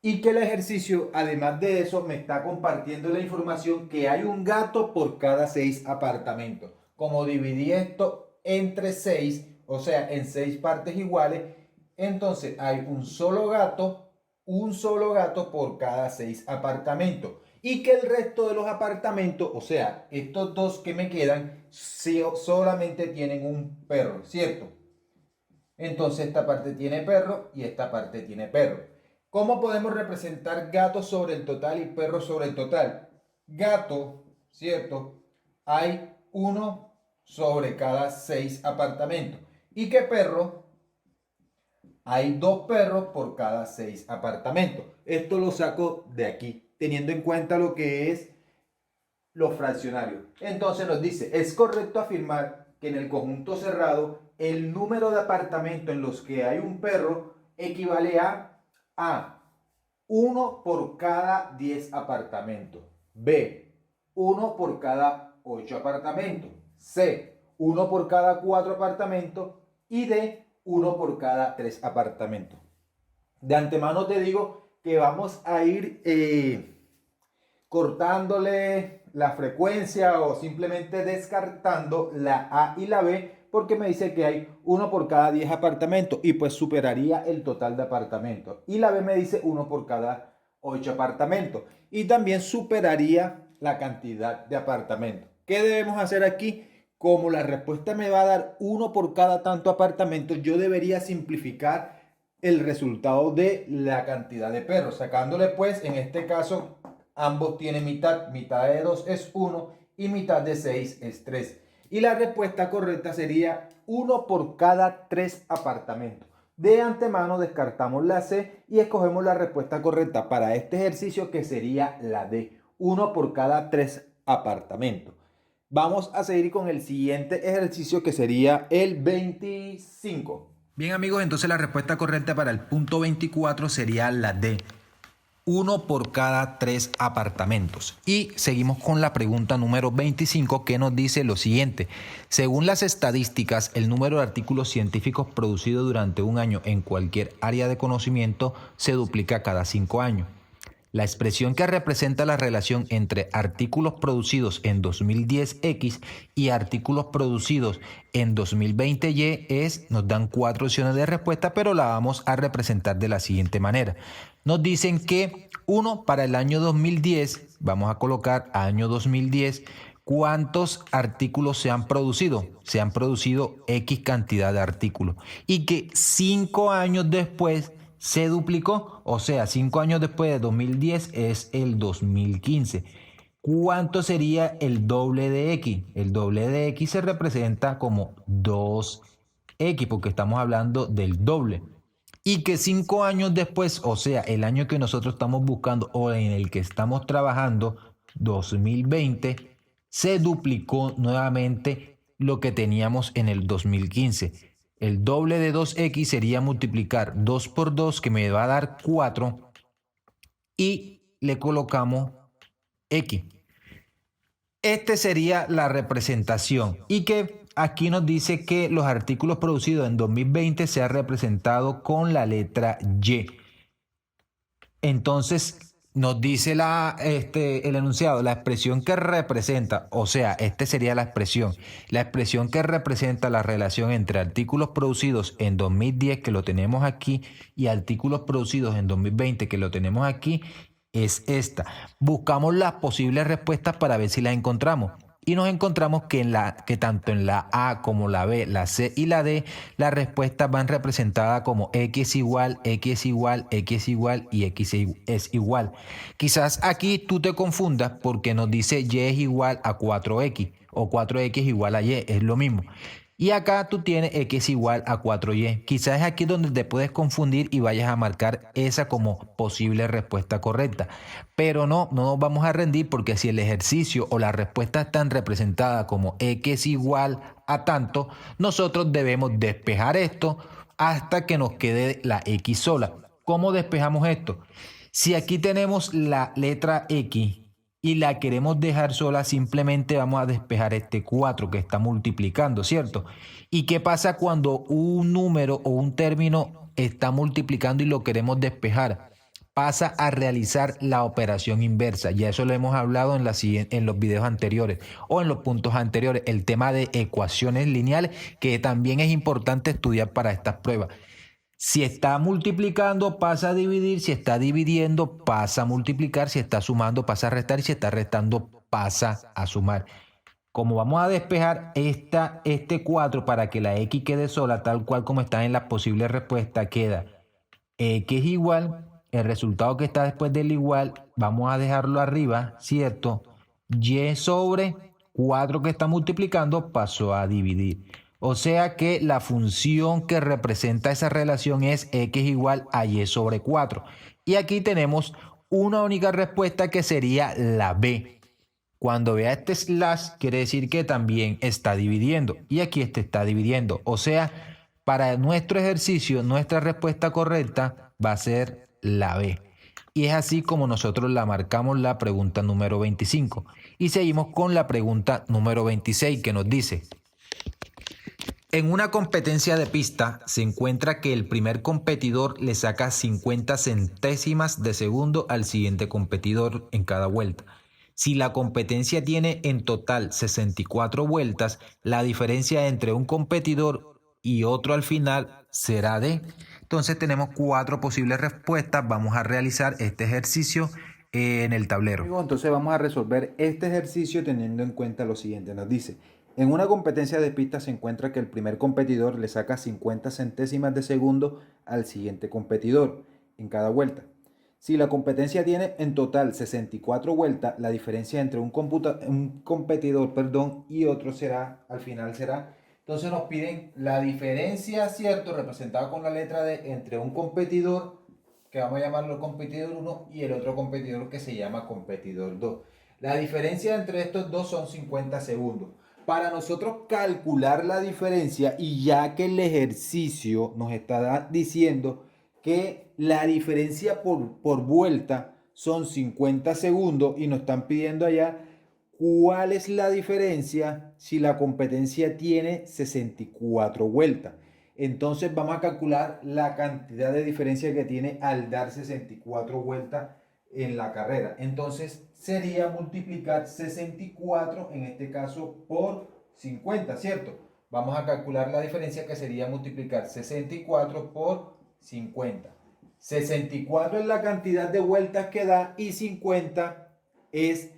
Y que el ejercicio, además de eso, me está compartiendo la información que hay un gato por cada 6 apartamentos. Como dividí esto entre 6, o sea, en 6 partes iguales, entonces hay un solo gato por cada 6 apartamentos. Y que el resto de los apartamentos, o sea, estos dos que me quedan, solamente tienen un perro, ¿cierto? Entonces esta parte tiene perro y esta parte tiene perro. ¿Cómo podemos representar gato sobre el total y perro sobre el total? Gato, ¿cierto? Hay uno sobre cada 6 apartamentos. ¿Y qué perro? Hay 2 perros por cada 6 apartamentos. Esto lo saco de aquí, teniendo en cuenta lo que es los fraccionarios. Entonces nos dice, es correcto afirmar que en el conjunto cerrado el número de apartamentos en los que hay un perro equivale a 1 por cada 10 apartamentos. B, 1 por cada 8 apartamentos. C, 1 por cada 4 apartamentos. Y D, 1 por cada 3 apartamentos. De antemano te digo que vamos a ir cortándole la frecuencia o simplemente descartando la A y la B, porque me dice que hay uno por cada 10 apartamentos y pues superaría el total de apartamentos. Y la B me dice uno por cada 8 apartamentos y también superaría la cantidad de apartamentos. ¿Qué debemos hacer aquí? Como la respuesta me va a dar uno por cada tanto apartamento, yo debería simplificar el resultado de la cantidad de perros, sacándole pues en este caso ambos tienen mitad, mitad de 2 es 1 y mitad de 6 es 3. Y la respuesta correcta sería 1 por cada 3 apartamentos. De antemano descartamos la C y escogemos la respuesta correcta para este ejercicio, que sería la D, 1 por cada 3 apartamentos. Vamos a seguir con el siguiente ejercicio, que sería el 25. Bien amigos, entonces la respuesta correcta para el punto 24 sería la D. 1 por cada 3 apartamentos. Y seguimos con la pregunta número 25, que nos dice lo siguiente. Según las estadísticas, el número de artículos científicos producidos durante un año en cualquier área de conocimiento se duplica cada 5 años. La expresión que representa la relación entre artículos producidos en 2010X y artículos producidos en 2020Y nos dan 4 opciones de respuesta, pero la vamos a representar de la siguiente manera. Nos dicen que 1 para el año 2010, vamos a colocar año 2010, ¿cuántos artículos se han producido? Se han producido X cantidad de artículos. Y que 5 años después se duplicó, o sea, 5 años después de 2010 es el 2015. ¿Cuánto sería el doble de X? El doble de X se representa como 2X, porque estamos hablando del doble. Y que 5 años después, o sea, el año que nosotros estamos buscando o en el que estamos trabajando, 2020, se duplicó nuevamente lo que teníamos en el 2015. El doble de 2X sería multiplicar 2 por 2, que me va a dar 4, y le colocamos X. Este sería la representación, y que aquí nos dice que los artículos producidos en 2020 se han representado con la letra Y. Entonces nos dice el enunciado, la expresión que representa, o sea, esta sería la expresión que representa la relación entre artículos producidos en 2010, que lo tenemos aquí, y artículos producidos en 2020, que lo tenemos aquí, es esta. Buscamos las posibles respuestas para ver si las encontramos. Y nos encontramos que tanto en la A como la B, la C y la D, las respuestas van representadas como X igual, X igual, X igual y X es igual. Quizás aquí tú te confundas porque nos dice Y es igual a 4X o 4X igual a Y, es lo mismo. Y acá tú tienes X igual a 4Y. Quizás es aquí donde te puedes confundir y vayas a marcar esa como posible respuesta correcta. Pero no nos vamos a rendir, porque si el ejercicio o la respuesta están representada como X igual a tanto, nosotros debemos despejar esto hasta que nos quede la X sola. ¿Cómo despejamos esto? Si aquí tenemos la letra X y la queremos dejar sola, simplemente vamos a despejar este 4 que está multiplicando, ¿cierto? ¿Y qué pasa cuando un número o un término está multiplicando y lo queremos despejar? Pasa a realizar la operación inversa. Ya eso lo hemos hablado en los videos anteriores o en los puntos anteriores, el tema de ecuaciones lineales, que también es importante estudiar para estas pruebas. Si está multiplicando, pasa a dividir. Si está dividiendo, pasa a multiplicar. Si está sumando, pasa a restar. Y si está restando, pasa a sumar. Como vamos a despejar este 4 para que la X quede sola, tal cual como está en la posible respuesta, queda X igual el resultado que está después del igual, vamos a dejarlo arriba, ¿cierto? Y sobre 4 que está multiplicando pasó a dividir. O sea que la función que representa esa relación es x igual a y sobre 4. Y aquí tenemos una única respuesta que sería la B. Cuando vea este slash, quiere decir que también está dividiendo. Y aquí este está dividiendo. O sea, para nuestro ejercicio, nuestra respuesta correcta va a ser la B. Y es así como nosotros la marcamos la pregunta número 25. Y seguimos con la pregunta número 26 que nos dice: en una competencia de pista se encuentra que el primer competidor le saca 50 centésimas de segundo al siguiente competidor en cada vuelta. Si la competencia tiene en total 64 vueltas, la diferencia entre un competidor y otro al final será de... Entonces tenemos 4 posibles respuestas. Vamos a realizar este ejercicio en el tablero. Entonces vamos a resolver este ejercicio teniendo en cuenta lo siguiente. Nos dice, en una competencia de pista se encuentra que el primer competidor le saca 50 centésimas de segundo al siguiente competidor en cada vuelta. Si la competencia tiene en total 64 vueltas, la diferencia entre un competidor y otro será, al final será. Entonces nos piden la diferencia, ¿cierto? Representada con la letra D entre un competidor, que vamos a llamarlo competidor 1, y el otro competidor que se llama competidor 2. La diferencia entre estos dos son 50 segundos. Para nosotros calcular la diferencia, y ya que el ejercicio nos está diciendo que la diferencia por vuelta son 50 segundos y nos están pidiendo allá cuál es la diferencia si la competencia tiene 64 vueltas. Entonces vamos a calcular la cantidad de diferencia que tiene al dar 64 vueltas en la carrera. Entonces sería multiplicar 64, en este caso, por 50, ¿cierto? Vamos a calcular la diferencia, que sería multiplicar 64 por 50. 64 es la cantidad de vueltas que da y 50 es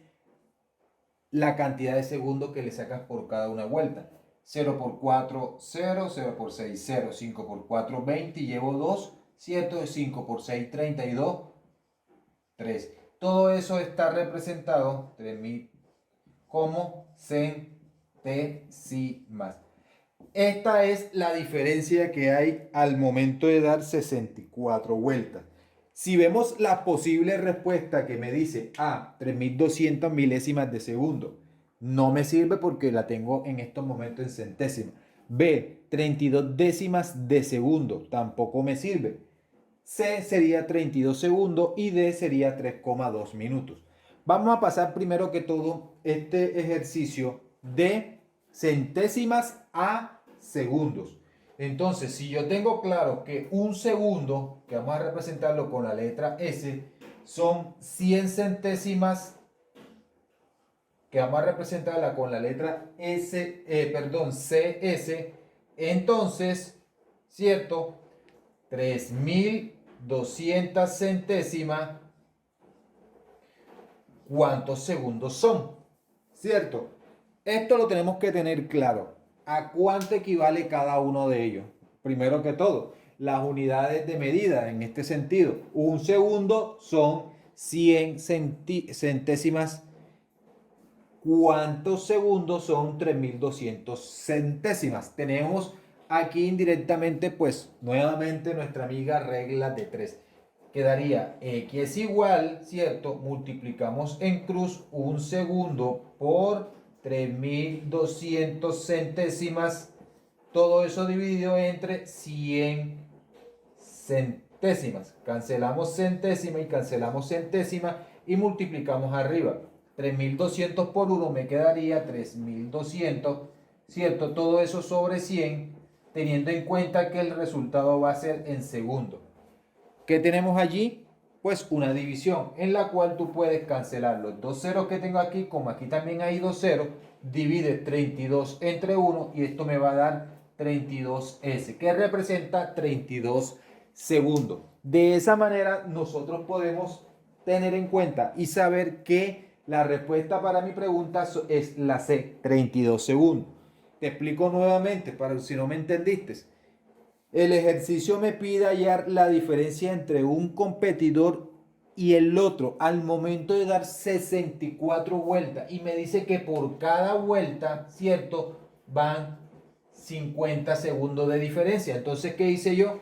la cantidad de segundos que le sacas por cada una vuelta. 0 por 4, 0, 0 por 6, 0, 5 por 4, 20, y llevo 2, ¿cierto? 5 por 6, 32, 3. Todo eso está representado, 3000, como centésimas. Esta es la diferencia que hay al momento de dar 64 vueltas. Si vemos la posible respuesta que me dice A, 3200 milésimas de segundo, no me sirve porque la tengo en estos momentos en centésimas. B, 32 décimas de segundo, tampoco me sirve. C sería 32 segundos y D sería 3,2 minutos. Vamos a pasar primero que todo este ejercicio de centésimas a segundos. Entonces, si yo tengo claro que un segundo, que vamos a representarlo con la letra S, son 100 centésimas, que vamos a representarla con la letra CS, entonces, ¿cierto? 3200 centésimas, ¿cuántos segundos son? ¿Cierto? Esto lo tenemos que tener claro. ¿A cuánto equivale cada uno de ellos? Primero que todo, las unidades de medida en este sentido. Un segundo son 100 centésimas. ¿Cuántos segundos son 3200 centésimas? Tenemos aquí indirectamente, pues, nuevamente nuestra amiga regla de 3. Quedaría X es igual, ¿cierto? Multiplicamos en cruz un segundo por 3200 centésimas. Todo eso dividido entre 100 centésimas. Cancelamos centésima y cancelamos centésima y multiplicamos arriba. 3200 por 1 me quedaría 3200, ¿cierto? Todo eso sobre 100, teniendo en cuenta que el resultado va a ser en segundo. ¿Qué tenemos allí? Pues una división en la cual tú puedes cancelar los dos ceros que tengo aquí, como aquí también hay dos ceros, divide 32 entre 1 y esto me va a dar 32S, que representa 32 segundos. De esa manera nosotros podemos tener en cuenta y saber que la respuesta para mi pregunta es la C, 32 segundos. Te explico nuevamente para si no me entendiste. El ejercicio me pide hallar la diferencia entre un competidor y el otro al momento de dar 64 vueltas. Y me dice que por cada vuelta, ¿cierto? Van 50 segundos de diferencia. Entonces, ¿qué hice yo?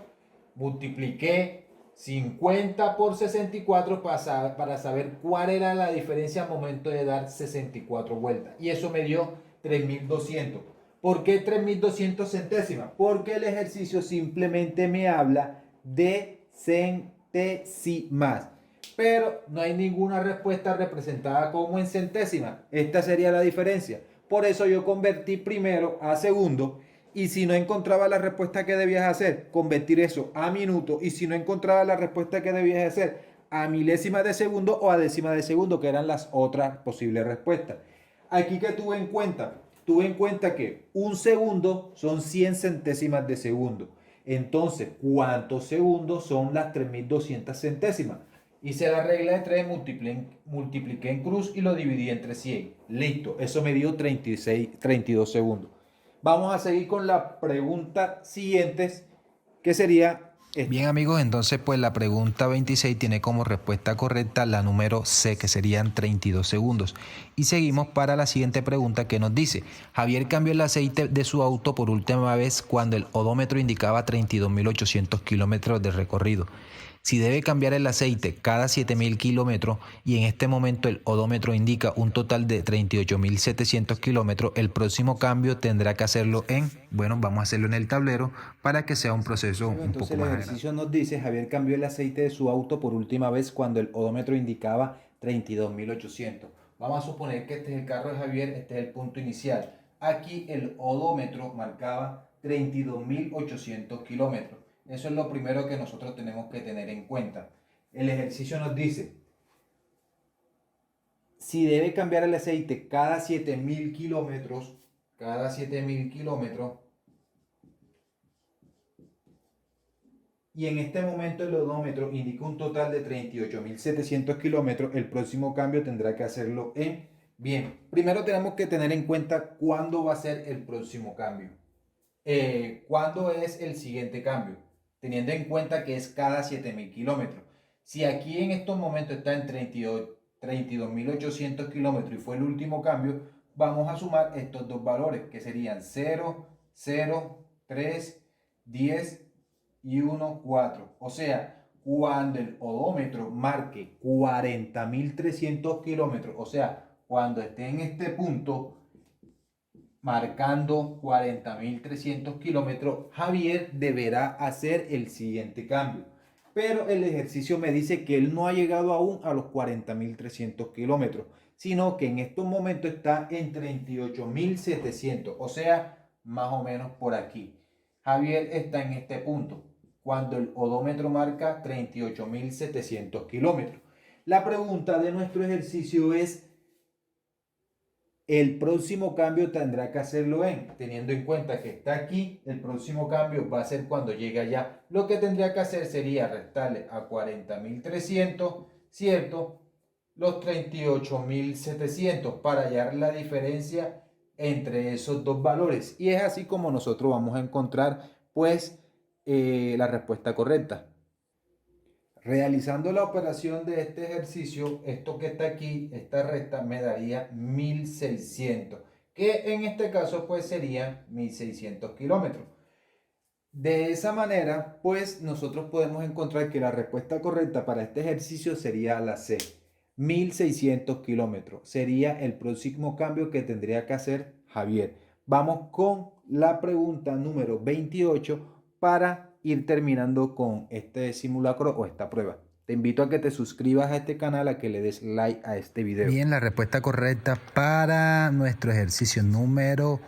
Multipliqué 50 por 64 para saber cuál era la diferencia al momento de dar 64 vueltas. Y eso me dio 3200. ¿Por qué 3200 centésimas? Porque el ejercicio simplemente me habla de centésimas. Pero no hay ninguna respuesta representada como en centésimas. Esta sería la diferencia. Por eso yo convertí primero a segundo. Y si no encontraba la respuesta que debías hacer, convertir eso a minuto. Y si no encontraba la respuesta que debías hacer, a milésimas de segundo o a décimas de segundo, que eran las otras posibles respuestas. Aquí que tuve en cuenta que un segundo son 100 centésimas de segundo. Entonces, ¿cuántos segundos son las 3200 centésimas? Hice la regla de 3, multipliqué en cruz y lo dividí entre 100. Listo, eso me dio 32 segundos. Vamos a seguir con la pregunta siguiente, que sería Bien amigos, entonces pues la pregunta 26 tiene como respuesta correcta la número C, que serían 32 segundos. Y seguimos para la siguiente pregunta, que nos dice: Javier cambió el aceite de su auto por última vez cuando el odómetro indicaba 32.800 kilómetros de recorrido. Si debe cambiar el aceite cada 7.000 kilómetros y en este momento el odómetro indica un total de 38.700 kilómetros, el próximo cambio tendrá que hacerlo vamos a hacerlo en el tablero para que sea un proceso un poco Entonces el más ejercicio nos dice: Javier cambió el aceite de su auto por última vez cuando el odómetro indicaba 32.800. Vamos a suponer que este es el carro de Javier, este es el punto inicial. Aquí el odómetro marcaba 32.800 kilómetros. Eso es lo primero que nosotros tenemos que tener en cuenta. El ejercicio nos dice: si debe cambiar el aceite cada 7.000 kilómetros, y en este momento el odómetro indica un total de 38.700 kilómetros, el próximo cambio tendrá que hacerlo en... Bien, primero tenemos que tener en cuenta cuándo va a ser el próximo cambio. ¿Cuándo es el siguiente cambio? Teniendo en cuenta que es cada 7.000 kilómetros. Si aquí en estos momentos está en 32.800 kilómetros y fue el último cambio, vamos a sumar estos dos valores, que serían 0, 0, 3, 10 y 1, 4. O sea, cuando el odómetro marque 40.300 kilómetros, o sea, cuando esté en este punto marcando 40.300 kilómetros, Javier deberá hacer el siguiente cambio. Pero el ejercicio me dice que él no ha llegado aún a los 40.300 kilómetros, sino que en estos momentos está en 38.700, o sea, más o menos por aquí. Javier está en este punto, cuando el odómetro marca 38.700 kilómetros. La pregunta de nuestro ejercicio es: el próximo cambio tendrá que hacerlo teniendo en cuenta que está aquí, el próximo cambio va a ser cuando llegue allá. Lo que tendría que hacer sería restarle a 40.300, ¿cierto?, los 38.700 para hallar la diferencia entre esos dos valores. Y es así como nosotros vamos a encontrar, pues, la respuesta correcta. Realizando la operación de este ejercicio, esto que está aquí, esta recta, me daría 1.600, que en este caso pues sería 1.600 kilómetros. De esa manera, pues nosotros podemos encontrar que la respuesta correcta para este ejercicio sería la C. 1.600 kilómetros sería el próximo cambio que tendría que hacer Javier. Vamos con la pregunta número 28 para ir terminando con este simulacro o esta prueba. Te invito a que te suscribas a este canal, a que le des like a este video. Bien, la respuesta correcta para nuestro ejercicio número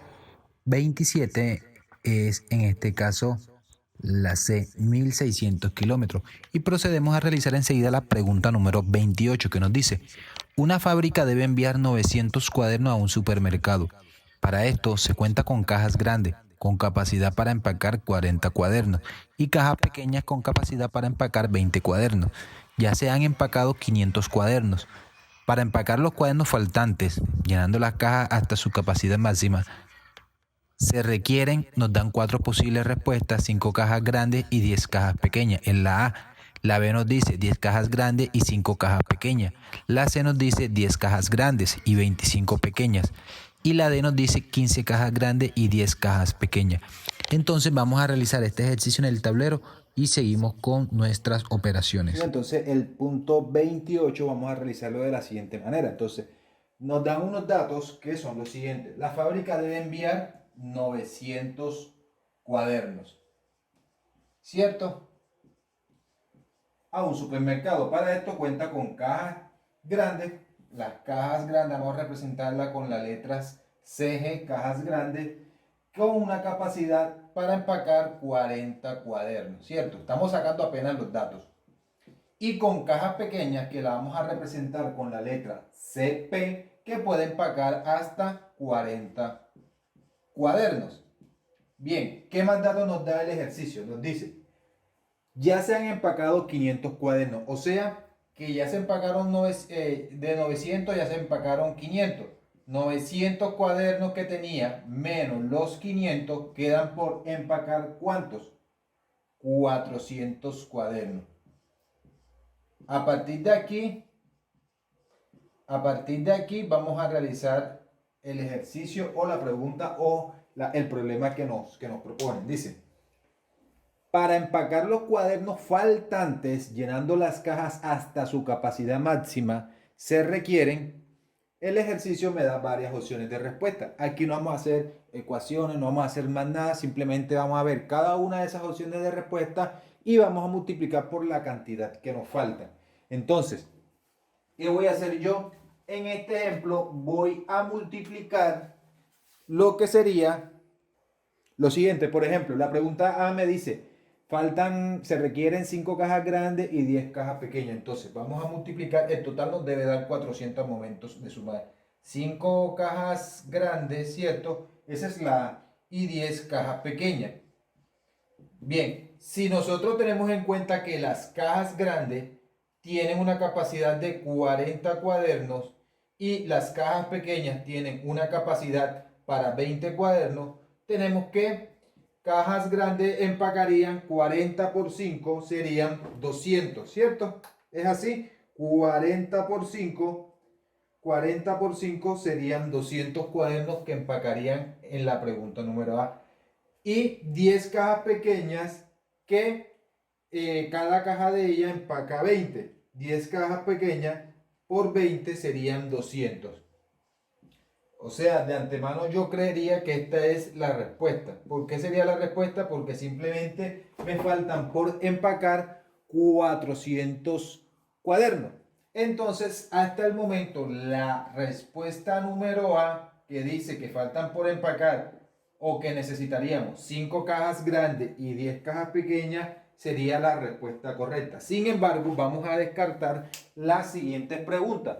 27 es en este caso la C, 1.600 kilómetros. Y procedemos a realizar enseguida la pregunta número 28, que nos dice: una fábrica debe enviar 900 cuadernos a un supermercado. Para esto se cuenta con cajas grandes, con capacidad para empacar 40 cuadernos, y cajas pequeñas con capacidad para empacar 20 cuadernos. Ya se han empacado 500 cuadernos. Para empacar los cuadernos faltantes, llenando las cajas hasta su capacidad máxima, Se requieren, nos dan 4 posibles respuestas, 5 cajas grandes y 10 cajas pequeñas. En la A, la B nos dice 10 cajas grandes y 5 cajas pequeñas. La C nos dice 10 cajas grandes y 25 pequeñas. Y la D nos dice 15 cajas grandes y 10 cajas pequeñas. Entonces vamos a realizar este ejercicio en el tablero y seguimos con nuestras operaciones. Entonces el punto 28 vamos a realizarlo de la siguiente manera. Entonces nos dan unos datos que son los siguientes. La fábrica debe enviar 900 cuadernos, ¿cierto?, a un supermercado. Para esto cuenta con cajas grandes. Las cajas grandes vamos a representarlas con las letras CG, cajas grandes, con una capacidad para empacar 40 cuadernos, ¿cierto? Estamos sacando apenas los datos. Y con cajas pequeñas que la vamos a representar con la letra CP, que puede empacar hasta 40 cuadernos. Bien, ¿qué más datos nos da el ejercicio? Nos dice, ya se han empacado 500 cuadernos, o sea que ya se empacaron de 900, ya se empacaron 500. 900 cuadernos que tenía menos los 500 quedan por empacar, ¿cuántos? 400 cuadernos. A partir de aquí vamos a realizar el ejercicio o la pregunta o el problema que nos proponen. Dice, para empacar los cuadernos faltantes, llenando las cajas hasta su capacidad máxima, se requieren. El ejercicio me da varias opciones de respuesta. Aquí no vamos a hacer ecuaciones, no vamos a hacer más nada, simplemente vamos a ver cada una de esas opciones de respuesta y vamos a multiplicar por la cantidad que nos falta. Entonces, ¿qué voy a hacer yo? En este ejemplo voy a multiplicar lo que sería lo siguiente. Por ejemplo, la pregunta A me dice, se requieren 5 cajas grandes y 10 cajas pequeñas. Entonces vamos a multiplicar, el total nos debe dar 400 momentos de sumar. 5 cajas grandes, ¿cierto? Esa es la A, y 10 cajas pequeñas. Bien, si nosotros tenemos en cuenta que las cajas grandes tienen una capacidad de 40 cuadernos y las cajas pequeñas tienen una capacidad para 20 cuadernos, tenemos que cajas grandes empacarían 40 por 5, serían 200, ¿cierto? Es así, 40 por 5 serían 200 cuadernos que empacarían en la pregunta número A. Y 10 cajas pequeñas que cada caja de ellas empaca 20. 10 cajas pequeñas por 20 serían 200. O sea, de antemano yo creería que esta es la respuesta. ¿Por qué sería la respuesta? Porque simplemente me faltan por empacar 400 cuadernos. Entonces, hasta el momento, la respuesta número A, que dice que faltan por empacar o que necesitaríamos 5 cajas grandes y 10 cajas pequeñas, sería la respuesta correcta. Sin embargo, vamos a descartar las siguientes preguntas.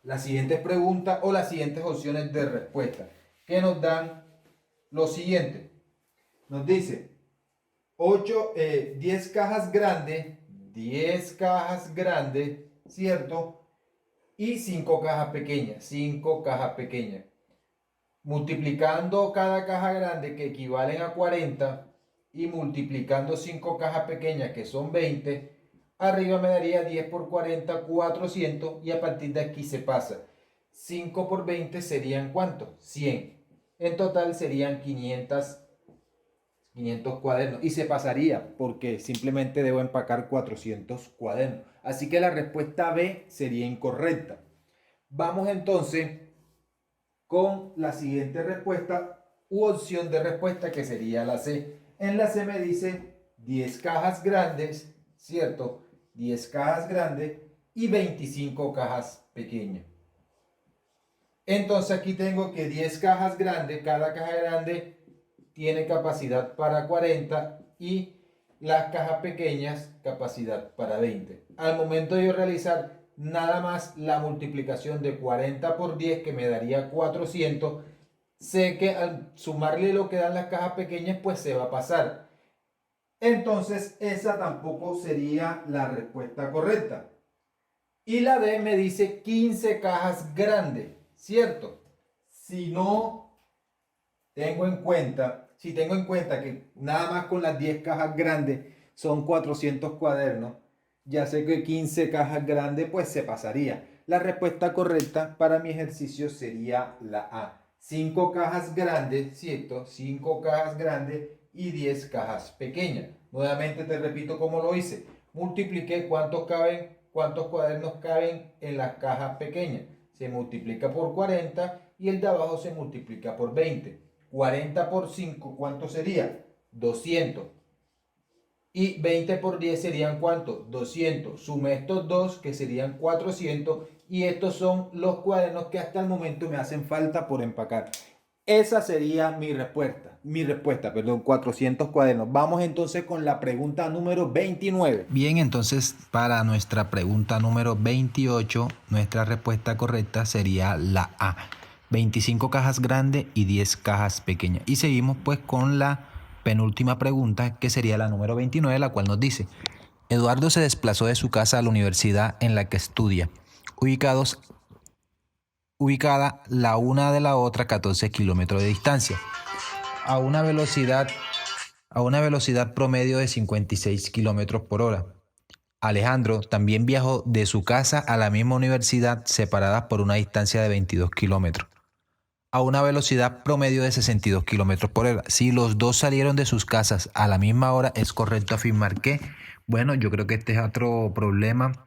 Las siguientes preguntas o las siguientes opciones de respuesta, que nos dan lo siguiente. Nos dice 10 cajas grandes, ¿cierto? Y 5 cajas pequeñas, 5 cajas pequeñas. Multiplicando cada caja grande, que equivalen a 40, y multiplicando 5 cajas pequeñas, que son 20, arriba me daría 10 por 40, 400, y a partir de aquí se pasa. 5 por 20 serían ¿cuánto? 100. En total serían 500 cuadernos. Y se pasaría porque simplemente debo empacar 400 cuadernos. Así que la respuesta B sería incorrecta. Vamos entonces con la siguiente respuesta u opción de respuesta, que sería la C. En la C me dice 10 cajas grandes, ¿cierto? 10 cajas grandes y 25 cajas pequeñas. Entonces aquí tengo que 10 cajas grandes, cada caja grande tiene capacidad para 40 y las cajas pequeñas capacidad para 20. Al momento de yo realizar nada más la multiplicación de 40 por 10, que me daría 400, sé que al sumarle lo que dan las cajas pequeñas, pues se va a pasar. Entonces esa tampoco sería la respuesta correcta. Y la D me dice 15 cajas grandes, ¿cierto? Si no si tengo en cuenta que nada más con las 10 cajas grandes son 400 cuadernos, ya sé que 15 cajas grandes pues se pasaría. La respuesta correcta para mi ejercicio sería la A. 5 cajas grandes, ¿cierto? 5 cajas grandes y 10 cajas pequeñas. Nuevamente te repito cómo lo hice. Multipliqué cuántos cuadernos caben en las cajas pequeñas. Se multiplica por 40 y el de abajo se multiplica por 20. 40 por 5, ¿cuánto sería? 200. Y 20 por 10 serían ¿cuánto? 200. Sume estos dos que serían 400 y estos son los cuadernos que hasta el momento me hacen falta por empacar. Esa sería mi respuesta, 400 cuadernos. Vamos entonces con la pregunta número 29. Bien, entonces para nuestra pregunta número 28, nuestra respuesta correcta sería la A. 25 cajas grandes y 10 cajas pequeñas. Y seguimos pues con la penúltima pregunta, que sería la número 29, la cual nos dice: Eduardo se desplazó de su casa a la universidad en la que estudia, ubicada la una de la otra 14 kilómetros de distancia, a una velocidad promedio de 56 kilómetros por hora. Alejandro también viajó de su casa a la misma universidad, separadas por una distancia de 22 kilómetros, a una velocidad promedio de 62 kilómetros por hora. Si los dos salieron de sus casas a la misma hora, es correcto afirmar que, bueno, yo creo que este es otro problema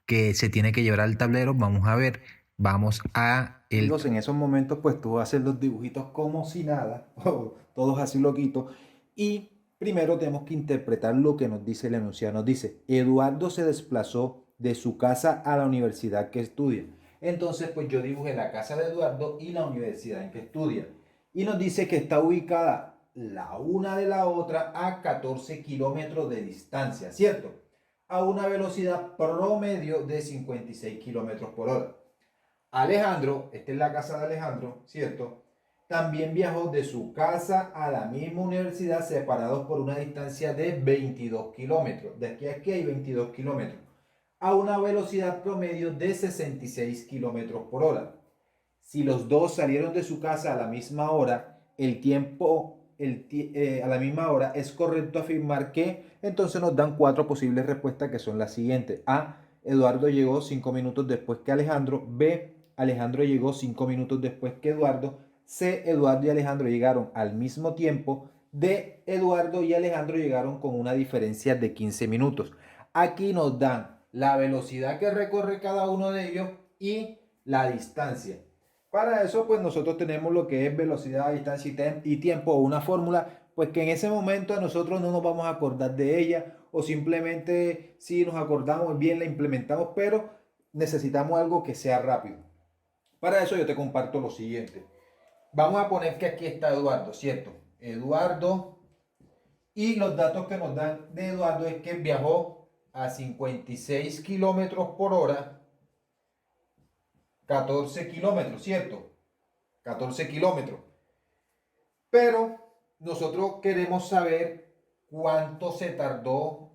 que se tiene que llevar al tablero. Vamos a ver, vamos a Amigos, en esos momentos pues tú haces los dibujitos como si nada, o todos así loquitos, y primero tenemos que interpretar lo que nos dice el enunciado. Nos dice: Eduardo se desplazó de su casa a la universidad que estudia. Entonces pues yo dibujé la casa de Eduardo y la universidad en que estudia. Y nos dice que está ubicada la una de la otra a 14 kilómetros de distancia, ¿cierto? A una velocidad promedio de 56 kilómetros por hora. Alejandro, esta es la casa de Alejandro, ¿cierto? También viajó de su casa a la misma universidad, separados por una distancia de 22 kilómetros. De aquí a aquí hay 22 kilómetros. A una velocidad promedio de 66 kilómetros por hora. Si los dos salieron de su casa a la misma hora, a la misma hora, es correcto afirmar que entonces nos dan 4 posibles respuestas, que son las siguientes. A. Eduardo llegó 5 minutos después que Alejandro. B. Alejandro llegó 5 minutos después que Eduardo. C. Eduardo y Alejandro llegaron al mismo tiempo. D. Eduardo y Alejandro llegaron con una diferencia de 15 minutos. Aquí nos dan la velocidad que recorre cada uno de ellos y la distancia. Para eso pues nosotros tenemos lo que es velocidad, distancia y tiempo, o una fórmula pues que en ese momento a nosotros no nos vamos a acordar de ella, o simplemente si nos acordamos bien la implementamos, pero necesitamos algo que sea rápido. Para eso yo te comparto lo siguiente. Vamos a poner que aquí está Eduardo, ¿cierto? Eduardo, y los datos que nos dan de Eduardo es que viajó a 56 kilómetros por hora, 14 kilómetros, ¿cierto? 14 kilómetros. Pero nosotros queremos saber cuánto se tardó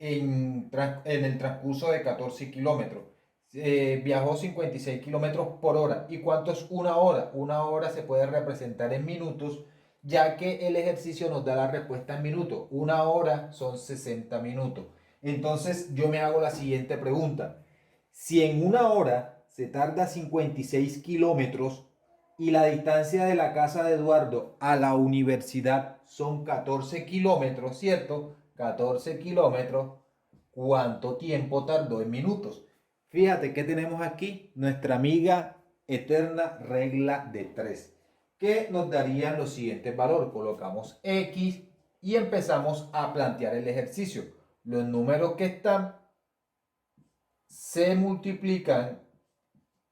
en el transcurso de 14 kilómetros. Viajó 56 kilómetros por hora. ¿Y cuánto es una hora? Una hora se puede representar en minutos, ya que el ejercicio nos da la respuesta en minutos. Una hora son 60 minutos. Entonces yo me hago la siguiente pregunta. Si en una hora se tarda 56 kilómetros y la distancia de la casa de Eduardo a la universidad son 14 kilómetros, ¿cierto? 14 kilómetros. ¿Cuánto tiempo tardó en minutos? Fíjate que tenemos aquí nuestra amiga eterna regla de 3, que nos darían los siguientes valores. Colocamos X y empezamos a plantear el ejercicio. Los números que están se multiplican,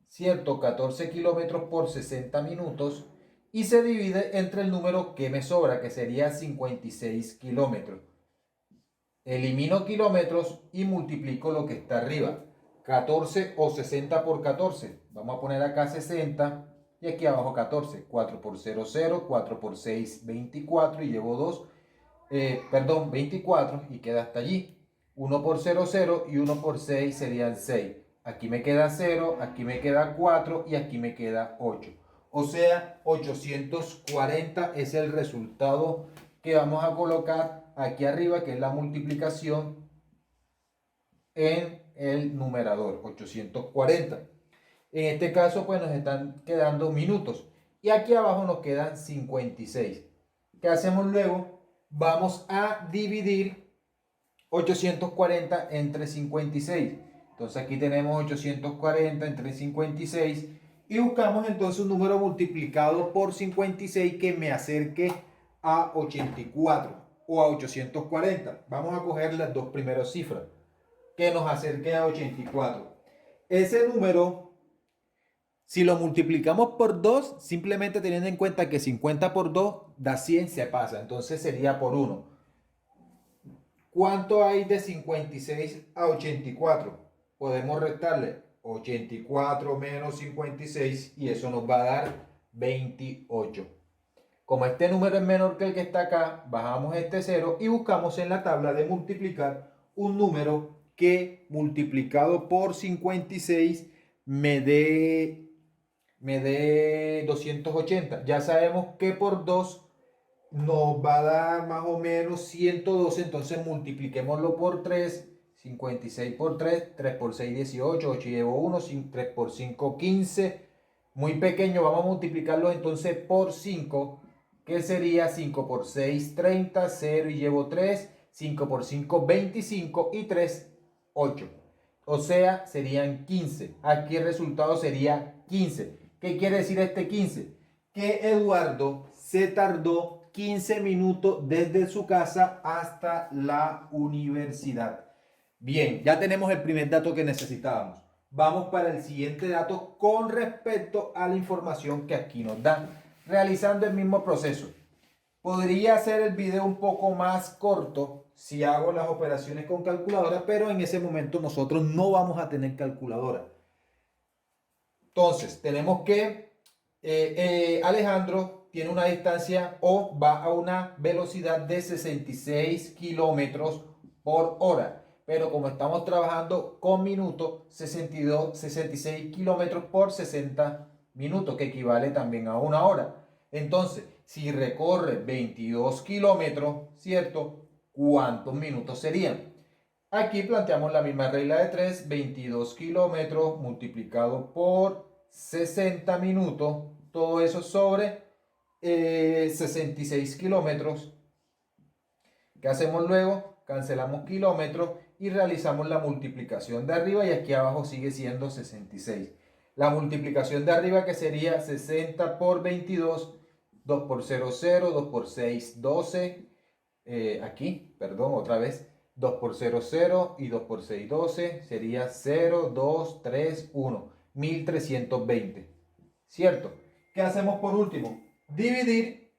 ¿cierto? 14 kilómetros por 60 minutos y se divide entre el número que me sobra, que sería 56 kilómetros. Elimino kilómetros y multiplico lo que está arriba. 14 o 60 por 14. Vamos a poner acá 60 y aquí abajo 14. 4 por 0, 0. 4 por 6, 24 y llevo 2. 24 y queda hasta allí. 1 por 0, 0 y 1 por 6 serían 6. Aquí me queda 0, aquí me queda 4 y aquí me queda 8. O sea, 840 es el resultado que vamos a colocar aquí arriba, que es la multiplicación en el numerador, 840. En este caso, pues nos están quedando minutos. Y aquí abajo nos quedan 56. ¿Qué hacemos luego? Vamos a dividir 840 entre 56. Entonces aquí tenemos 840 entre 56 y buscamos entonces un número multiplicado por 56 que me acerque a 84 o a 840. Vamos a coger las dos primeras cifras que nos acerque a 84. Ese número, si lo multiplicamos por 2, simplemente teniendo en cuenta que 50 por 2 da 100, se pasa. Entonces sería por 1. ¿Cuánto hay de 56 a 84? Podemos restarle 84 menos 56 y eso nos va a dar 28. Como este número es menor que el que está acá, bajamos este 0 y buscamos en la tabla de multiplicar un número que multiplicado por 56 me dé 280. Ya sabemos que por 2 nos va a dar más o menos 112, entonces multipliquémoslo por 3, 56 por 3, 3 por 6, 18, 8 llevo 1, 3 por 5, 15, muy pequeño, vamos a multiplicarlo entonces por 5, que sería 5 por 6, 30, 0 y llevo 3, 5 por 5, 25 y 3, 8. O sea, serían 15. Aquí el resultado sería 15. ¿Qué quiere decir este 15? Que Eduardo se tardó 15 minutos desde su casa hasta la universidad. Bien, ya tenemos el primer dato que necesitábamos. Vamos para el siguiente dato con respecto a la información que aquí nos dan. Realizando el mismo proceso. Podría hacer el video un poco más corto si hago las operaciones con calculadora, pero en ese momento nosotros no vamos a tener calculadora. Entonces, tenemos que Alejandro tiene una distancia o va a una velocidad de 66 kilómetros por hora. Pero como estamos trabajando con minutos, 66 kilómetros por 60 minutos, que equivale también a una hora. Entonces, si recorre 22 kilómetros, ¿cierto? ¿Cuántos minutos serían? Aquí planteamos la misma regla de 3, 22 kilómetros multiplicado por 60 minutos, todo eso sobre 66 kilómetros. ¿Qué hacemos luego? Cancelamos kilómetros y realizamos la multiplicación de arriba y aquí abajo sigue siendo 66. La multiplicación de arriba que sería 60 por 22, 2 por 0, 0, 2 por 6, 12. Aquí, perdón, otra vez. 2 por 0, 0 y 2 por 6, 12. Sería 0, 2, 3, 1. 1320. ¿Cierto? ¿Qué hacemos por último? Dividir,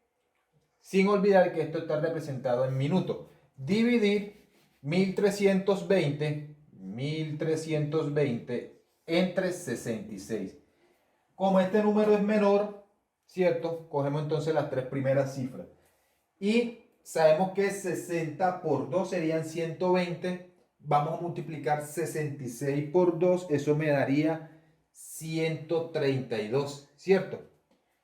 sin olvidar que esto está representado en minutos. Dividir 1320 entre 66. Como este número es menor, ¿cierto? Cogemos entonces las tres primeras cifras. Y sabemos que 60 por 2 serían 120. Vamos a multiplicar 66 por 2. Eso me daría 132, ¿cierto?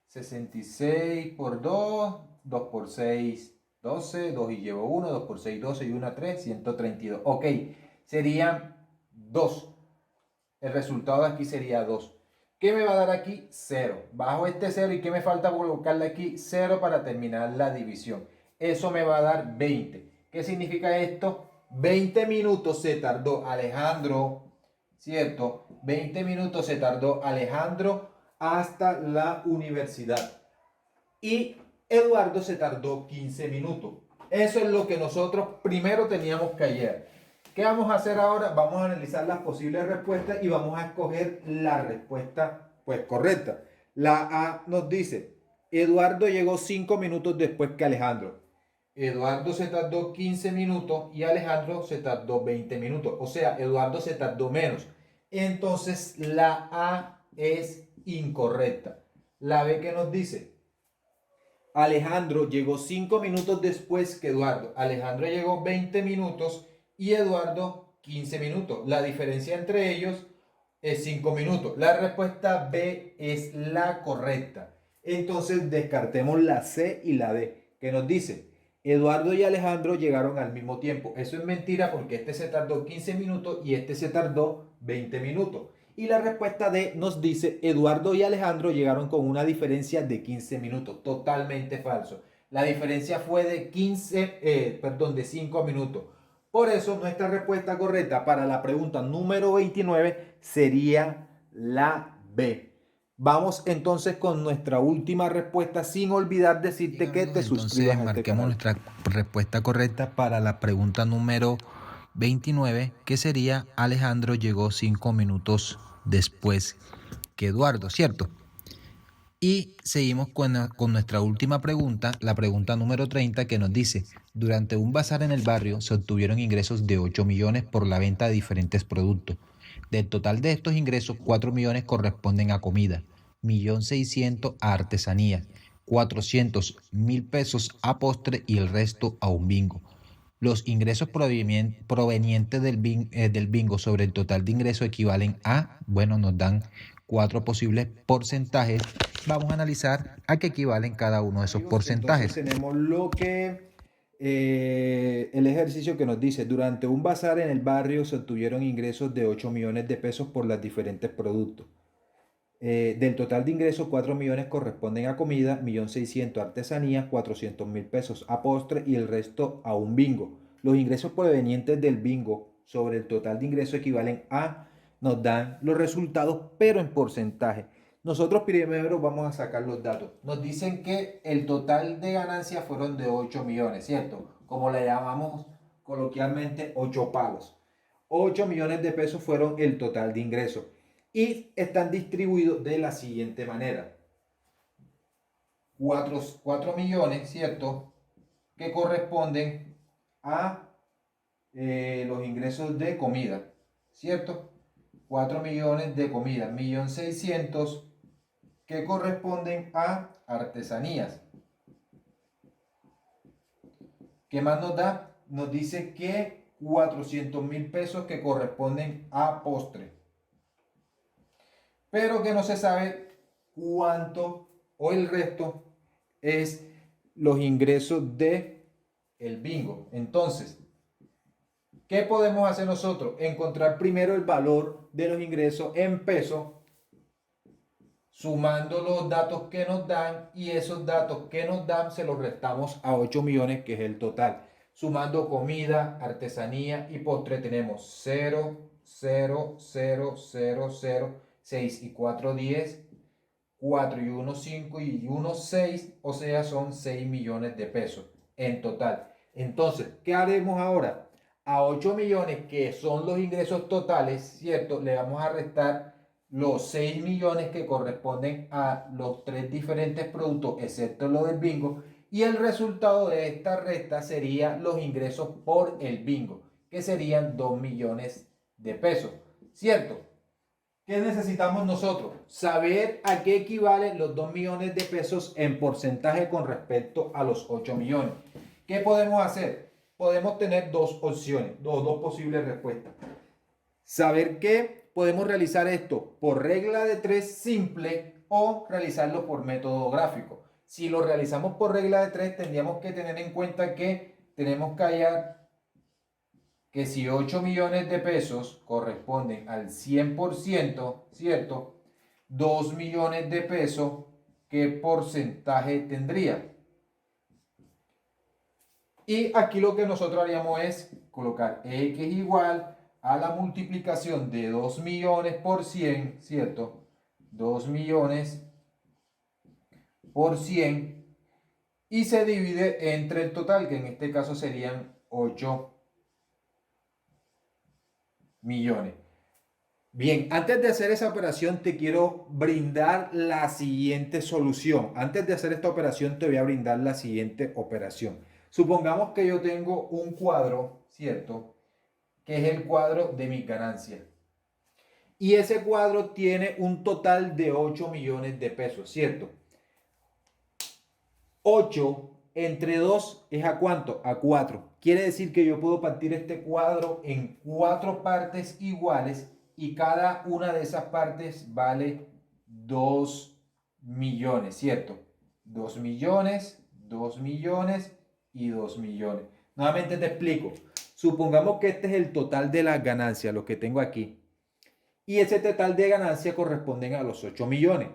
66 por 2, 2 por 6, 12, 2 y llevo 1, 2 por 6, 12 y 1, 3, 132. Ok, serían 2. El resultado de aquí sería 2. ¿Qué me va a dar aquí? 0. Bajo este 0 y ¿qué me falta colocarle aquí? 0 para terminar la división. Eso me va a dar 20. ¿Qué significa esto? 20 minutos se tardó Alejandro, ¿cierto? 20 minutos se tardó Alejandro hasta la universidad. Y Eduardo se tardó 15 minutos. Eso es lo que nosotros primero teníamos que hallar. ¿Qué vamos a hacer ahora? Vamos a analizar las posibles respuestas y vamos a escoger la respuesta pues correcta. La A nos dice, Eduardo llegó 5 minutos después que Alejandro. Eduardo se tardó 15 minutos y Alejandro se tardó 20 minutos. O sea, Eduardo se tardó menos. Entonces la A es incorrecta. La B que nos dice, Alejandro llegó 5 minutos después que Eduardo. Alejandro llegó 20 minutos y Eduardo 15 minutos. La diferencia entre ellos es 5 minutos. La respuesta B es la correcta. Entonces descartemos la C y la D, que nos dice, Eduardo y Alejandro llegaron al mismo tiempo. Eso es mentira porque este se tardó 15 minutos y este se tardó 20 minutos. Y la respuesta D nos dice, Eduardo y Alejandro llegaron con una diferencia de 15 minutos. Totalmente falso. La diferencia fue de 5 minutos. Por eso nuestra respuesta correcta para la pregunta número 29 sería la B. Vamos entonces con nuestra última respuesta, sin olvidar decirte que te suscribas a este canal. Nuestra respuesta correcta para la pregunta número 29, que sería Alejandro llegó 5 minutos después que Eduardo, ¿cierto? Y seguimos con nuestra última pregunta, la pregunta número 30, que nos dice, durante un bazar en el barrio se obtuvieron ingresos de 8 millones por la venta de diferentes productos. Del total de estos ingresos, 4 millones corresponden a comida, 1.600.000 a artesanías, 400.000 pesos a postre y el resto a un bingo. Los ingresos provenientes del bingo sobre el total de ingresos equivalen a, bueno, nos dan 4 posibles porcentajes. Vamos a analizar a qué equivalen cada uno de esos porcentajes. Entonces tenemos el ejercicio que nos dice, durante un bazar en el barrio se obtuvieron ingresos de 8 millones de pesos por los diferentes productos. Del total de ingresos, 4 millones corresponden a comida, 1.600.000 a artesanías, 400.000 pesos a postre y el resto a un bingo. Los ingresos provenientes del bingo sobre el total de ingresos equivalen a, nos dan los resultados, pero en porcentaje. Nosotros primero vamos a sacar los datos. Nos dicen que el total de ganancias fueron de 8 millones, ¿cierto? Como le llamamos coloquialmente, 8 palos. 8 millones de pesos fueron el total de ingresos. Y están distribuidos de la siguiente manera. 4 millones, ¿cierto? Que corresponden a los ingresos de comida, ¿cierto? 4 millones de comida. 1.600.000 que corresponden a artesanías. ¿Qué más nos da? Nos dice que 400.000 pesos que corresponden a postre. Pero que no se sabe cuánto o el resto es los ingresos de el bingo. Entonces, ¿qué podemos hacer nosotros? Encontrar primero el valor de los ingresos en pesos, sumando los datos que nos dan, y esos datos que nos dan se los restamos a 8 millones, que es el total. Sumando comida, artesanía y postre tenemos 0, 0, 0, 0, 0, 6 y 4, 10, 4 y 1, 5 y 1, 6, o sea, son 6 millones de pesos en total. Entonces, ¿qué haremos ahora? A 8 millones, que son los ingresos totales, ¿cierto? Le vamos a restar los 6 millones que corresponden a los 3 diferentes productos, excepto lo del bingo, y el resultado de esta resta sería los ingresos por el bingo, que serían 2 millones de pesos, ¿cierto? ¿Qué necesitamos nosotros? Saber a qué equivalen los 2 millones de pesos en porcentaje con respecto a los 8 millones. ¿Qué podemos hacer? Podemos tener dos opciones, dos posibles respuestas. Saber que podemos realizar esto por regla de 3 simple o realizarlo por método gráfico. Si lo realizamos por regla de 3, tendríamos que tener en cuenta que tenemos que hallar que si 8 millones de pesos corresponden al 100%, ¿cierto? 2 millones de pesos, ¿qué porcentaje tendría? Y aquí lo que nosotros haríamos es colocar X igual a la multiplicación de 2 millones por 100, ¿cierto? 2 millones por 100 y se divide entre el total, que en este caso serían 8 millones. Bien, antes de hacer esa operación te quiero brindar la siguiente solución. Antes de hacer esta operación te voy a brindar la siguiente operación. Supongamos que yo tengo un cuadro, ¿cierto? Que es el cuadro de mi ganancia. Y ese cuadro tiene un total de 8 millones de pesos, ¿cierto? 8 entre 2 es ¿a cuánto? A 4. Quiere decir que yo puedo partir este cuadro en 4 partes iguales y cada una de esas partes vale 2 millones, ¿cierto? 2 millones, 2 millones y 2 millones. Nuevamente te explico. Supongamos que este es el total de las ganancias, lo que tengo aquí. Y ese total de ganancias corresponden a los 8 millones.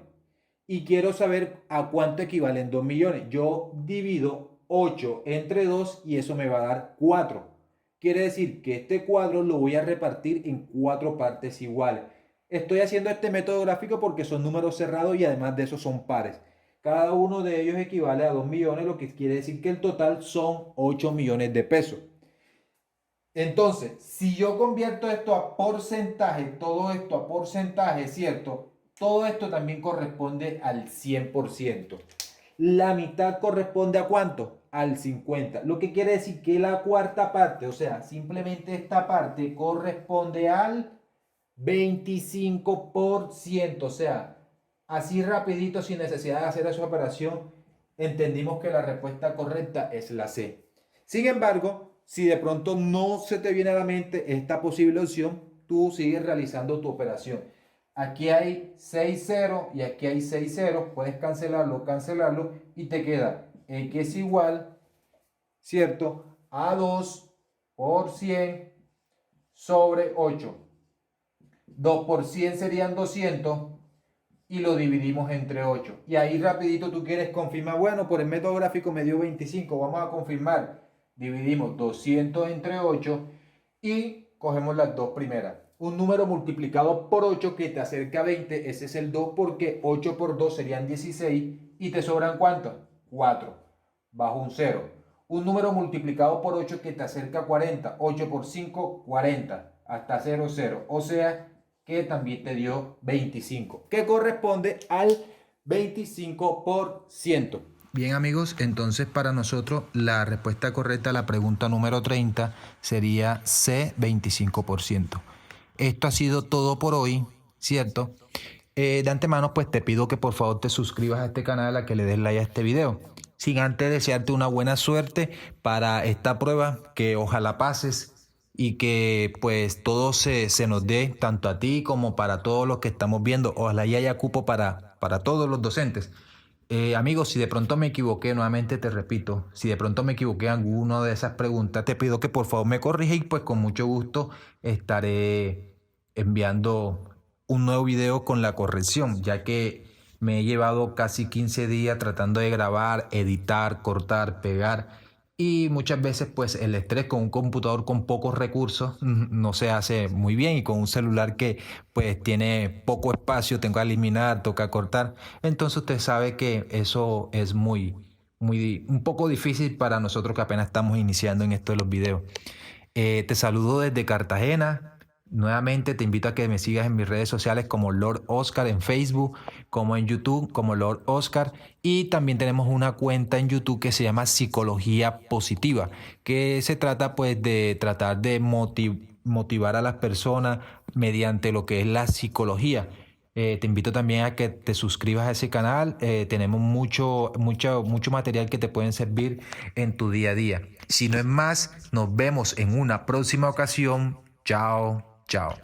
Y quiero saber a cuánto equivalen 2 millones. Yo divido 8 entre 2 y eso me va a dar 4. Quiere decir que este cuadro lo voy a repartir en 4 partes iguales. Estoy haciendo este método gráfico porque son números cerrados y además de eso son pares. Cada uno de ellos equivale a 2 millones, lo que quiere decir que el total son 8 millones de pesos. Entonces, si yo convierto esto a porcentaje, todo esto a porcentaje, ¿cierto? Todo esto también corresponde al 100%. La mitad corresponde ¿a cuánto? Al 50%. Lo que quiere decir que la cuarta parte, o sea, simplemente esta parte corresponde al 25%. O sea, así rapidito, sin necesidad de hacer esa operación, entendimos que la respuesta correcta es la C. Sin embargo, si de pronto no se te viene a la mente esta posible opción, tú sigues realizando tu operación. Aquí hay 6 ceros y aquí hay 6 ceros. Puedes cancelarlo y te queda X es igual, ¿cierto? A 2 por 100 sobre 8. 2 por 100 serían 200 y lo dividimos entre 8. Y ahí rapidito tú quieres confirmar, bueno, por el método gráfico me dio 25, vamos a confirmar. Dividimos 200 entre 8 y cogemos las dos primeras. Un número multiplicado por 8 que te acerca a 20, ese es el 2 porque 8 por 2 serían 16 y te sobran ¿cuántos? 4, bajo un 0. Un número multiplicado por 8 que te acerca a 40, 8 por 5, 40, hasta 0, 0. O sea que también te dio 25, que corresponde al 25%. Bien amigos, entonces para nosotros la respuesta correcta a la pregunta número 30 sería C, 25%. Esto ha sido todo por hoy, ¿cierto? De antemano pues te pido que por favor te suscribas a este canal, a que le des like a este video. Sin antes desearte una buena suerte para esta prueba, que ojalá pases y que pues todo se nos dé, tanto a ti como para todos los que estamos viendo. Ojalá y haya cupo para todos los docentes. Amigos, si de pronto me equivoqué, nuevamente te repito, si de pronto me equivoqué en alguna de esas preguntas, te pido que por favor me corrijas y pues con mucho gusto estaré enviando un nuevo video con la corrección, ya que me he llevado casi 15 días tratando de grabar, editar, cortar, pegar. Y muchas veces pues el estrés con un computador con pocos recursos no se hace muy bien, y con un celular que pues tiene poco espacio, tengo que eliminar, toca cortar. Entonces usted sabe que eso es un poco difícil para nosotros que apenas estamos iniciando en esto de los videos. Te saludo desde Cartagena. Nuevamente te invito a que me sigas en mis redes sociales como Lord Oscar en Facebook, como en YouTube como Lord Oscar, y también tenemos una cuenta en YouTube que se llama Psicología Positiva, que se trata pues de tratar de motivar a las personas mediante lo que es la psicología. Te invito también a que te suscribas a ese canal. Tenemos mucho material que te pueden servir en tu día a día. Si no es más, nos vemos en una próxima ocasión. Chao, chao.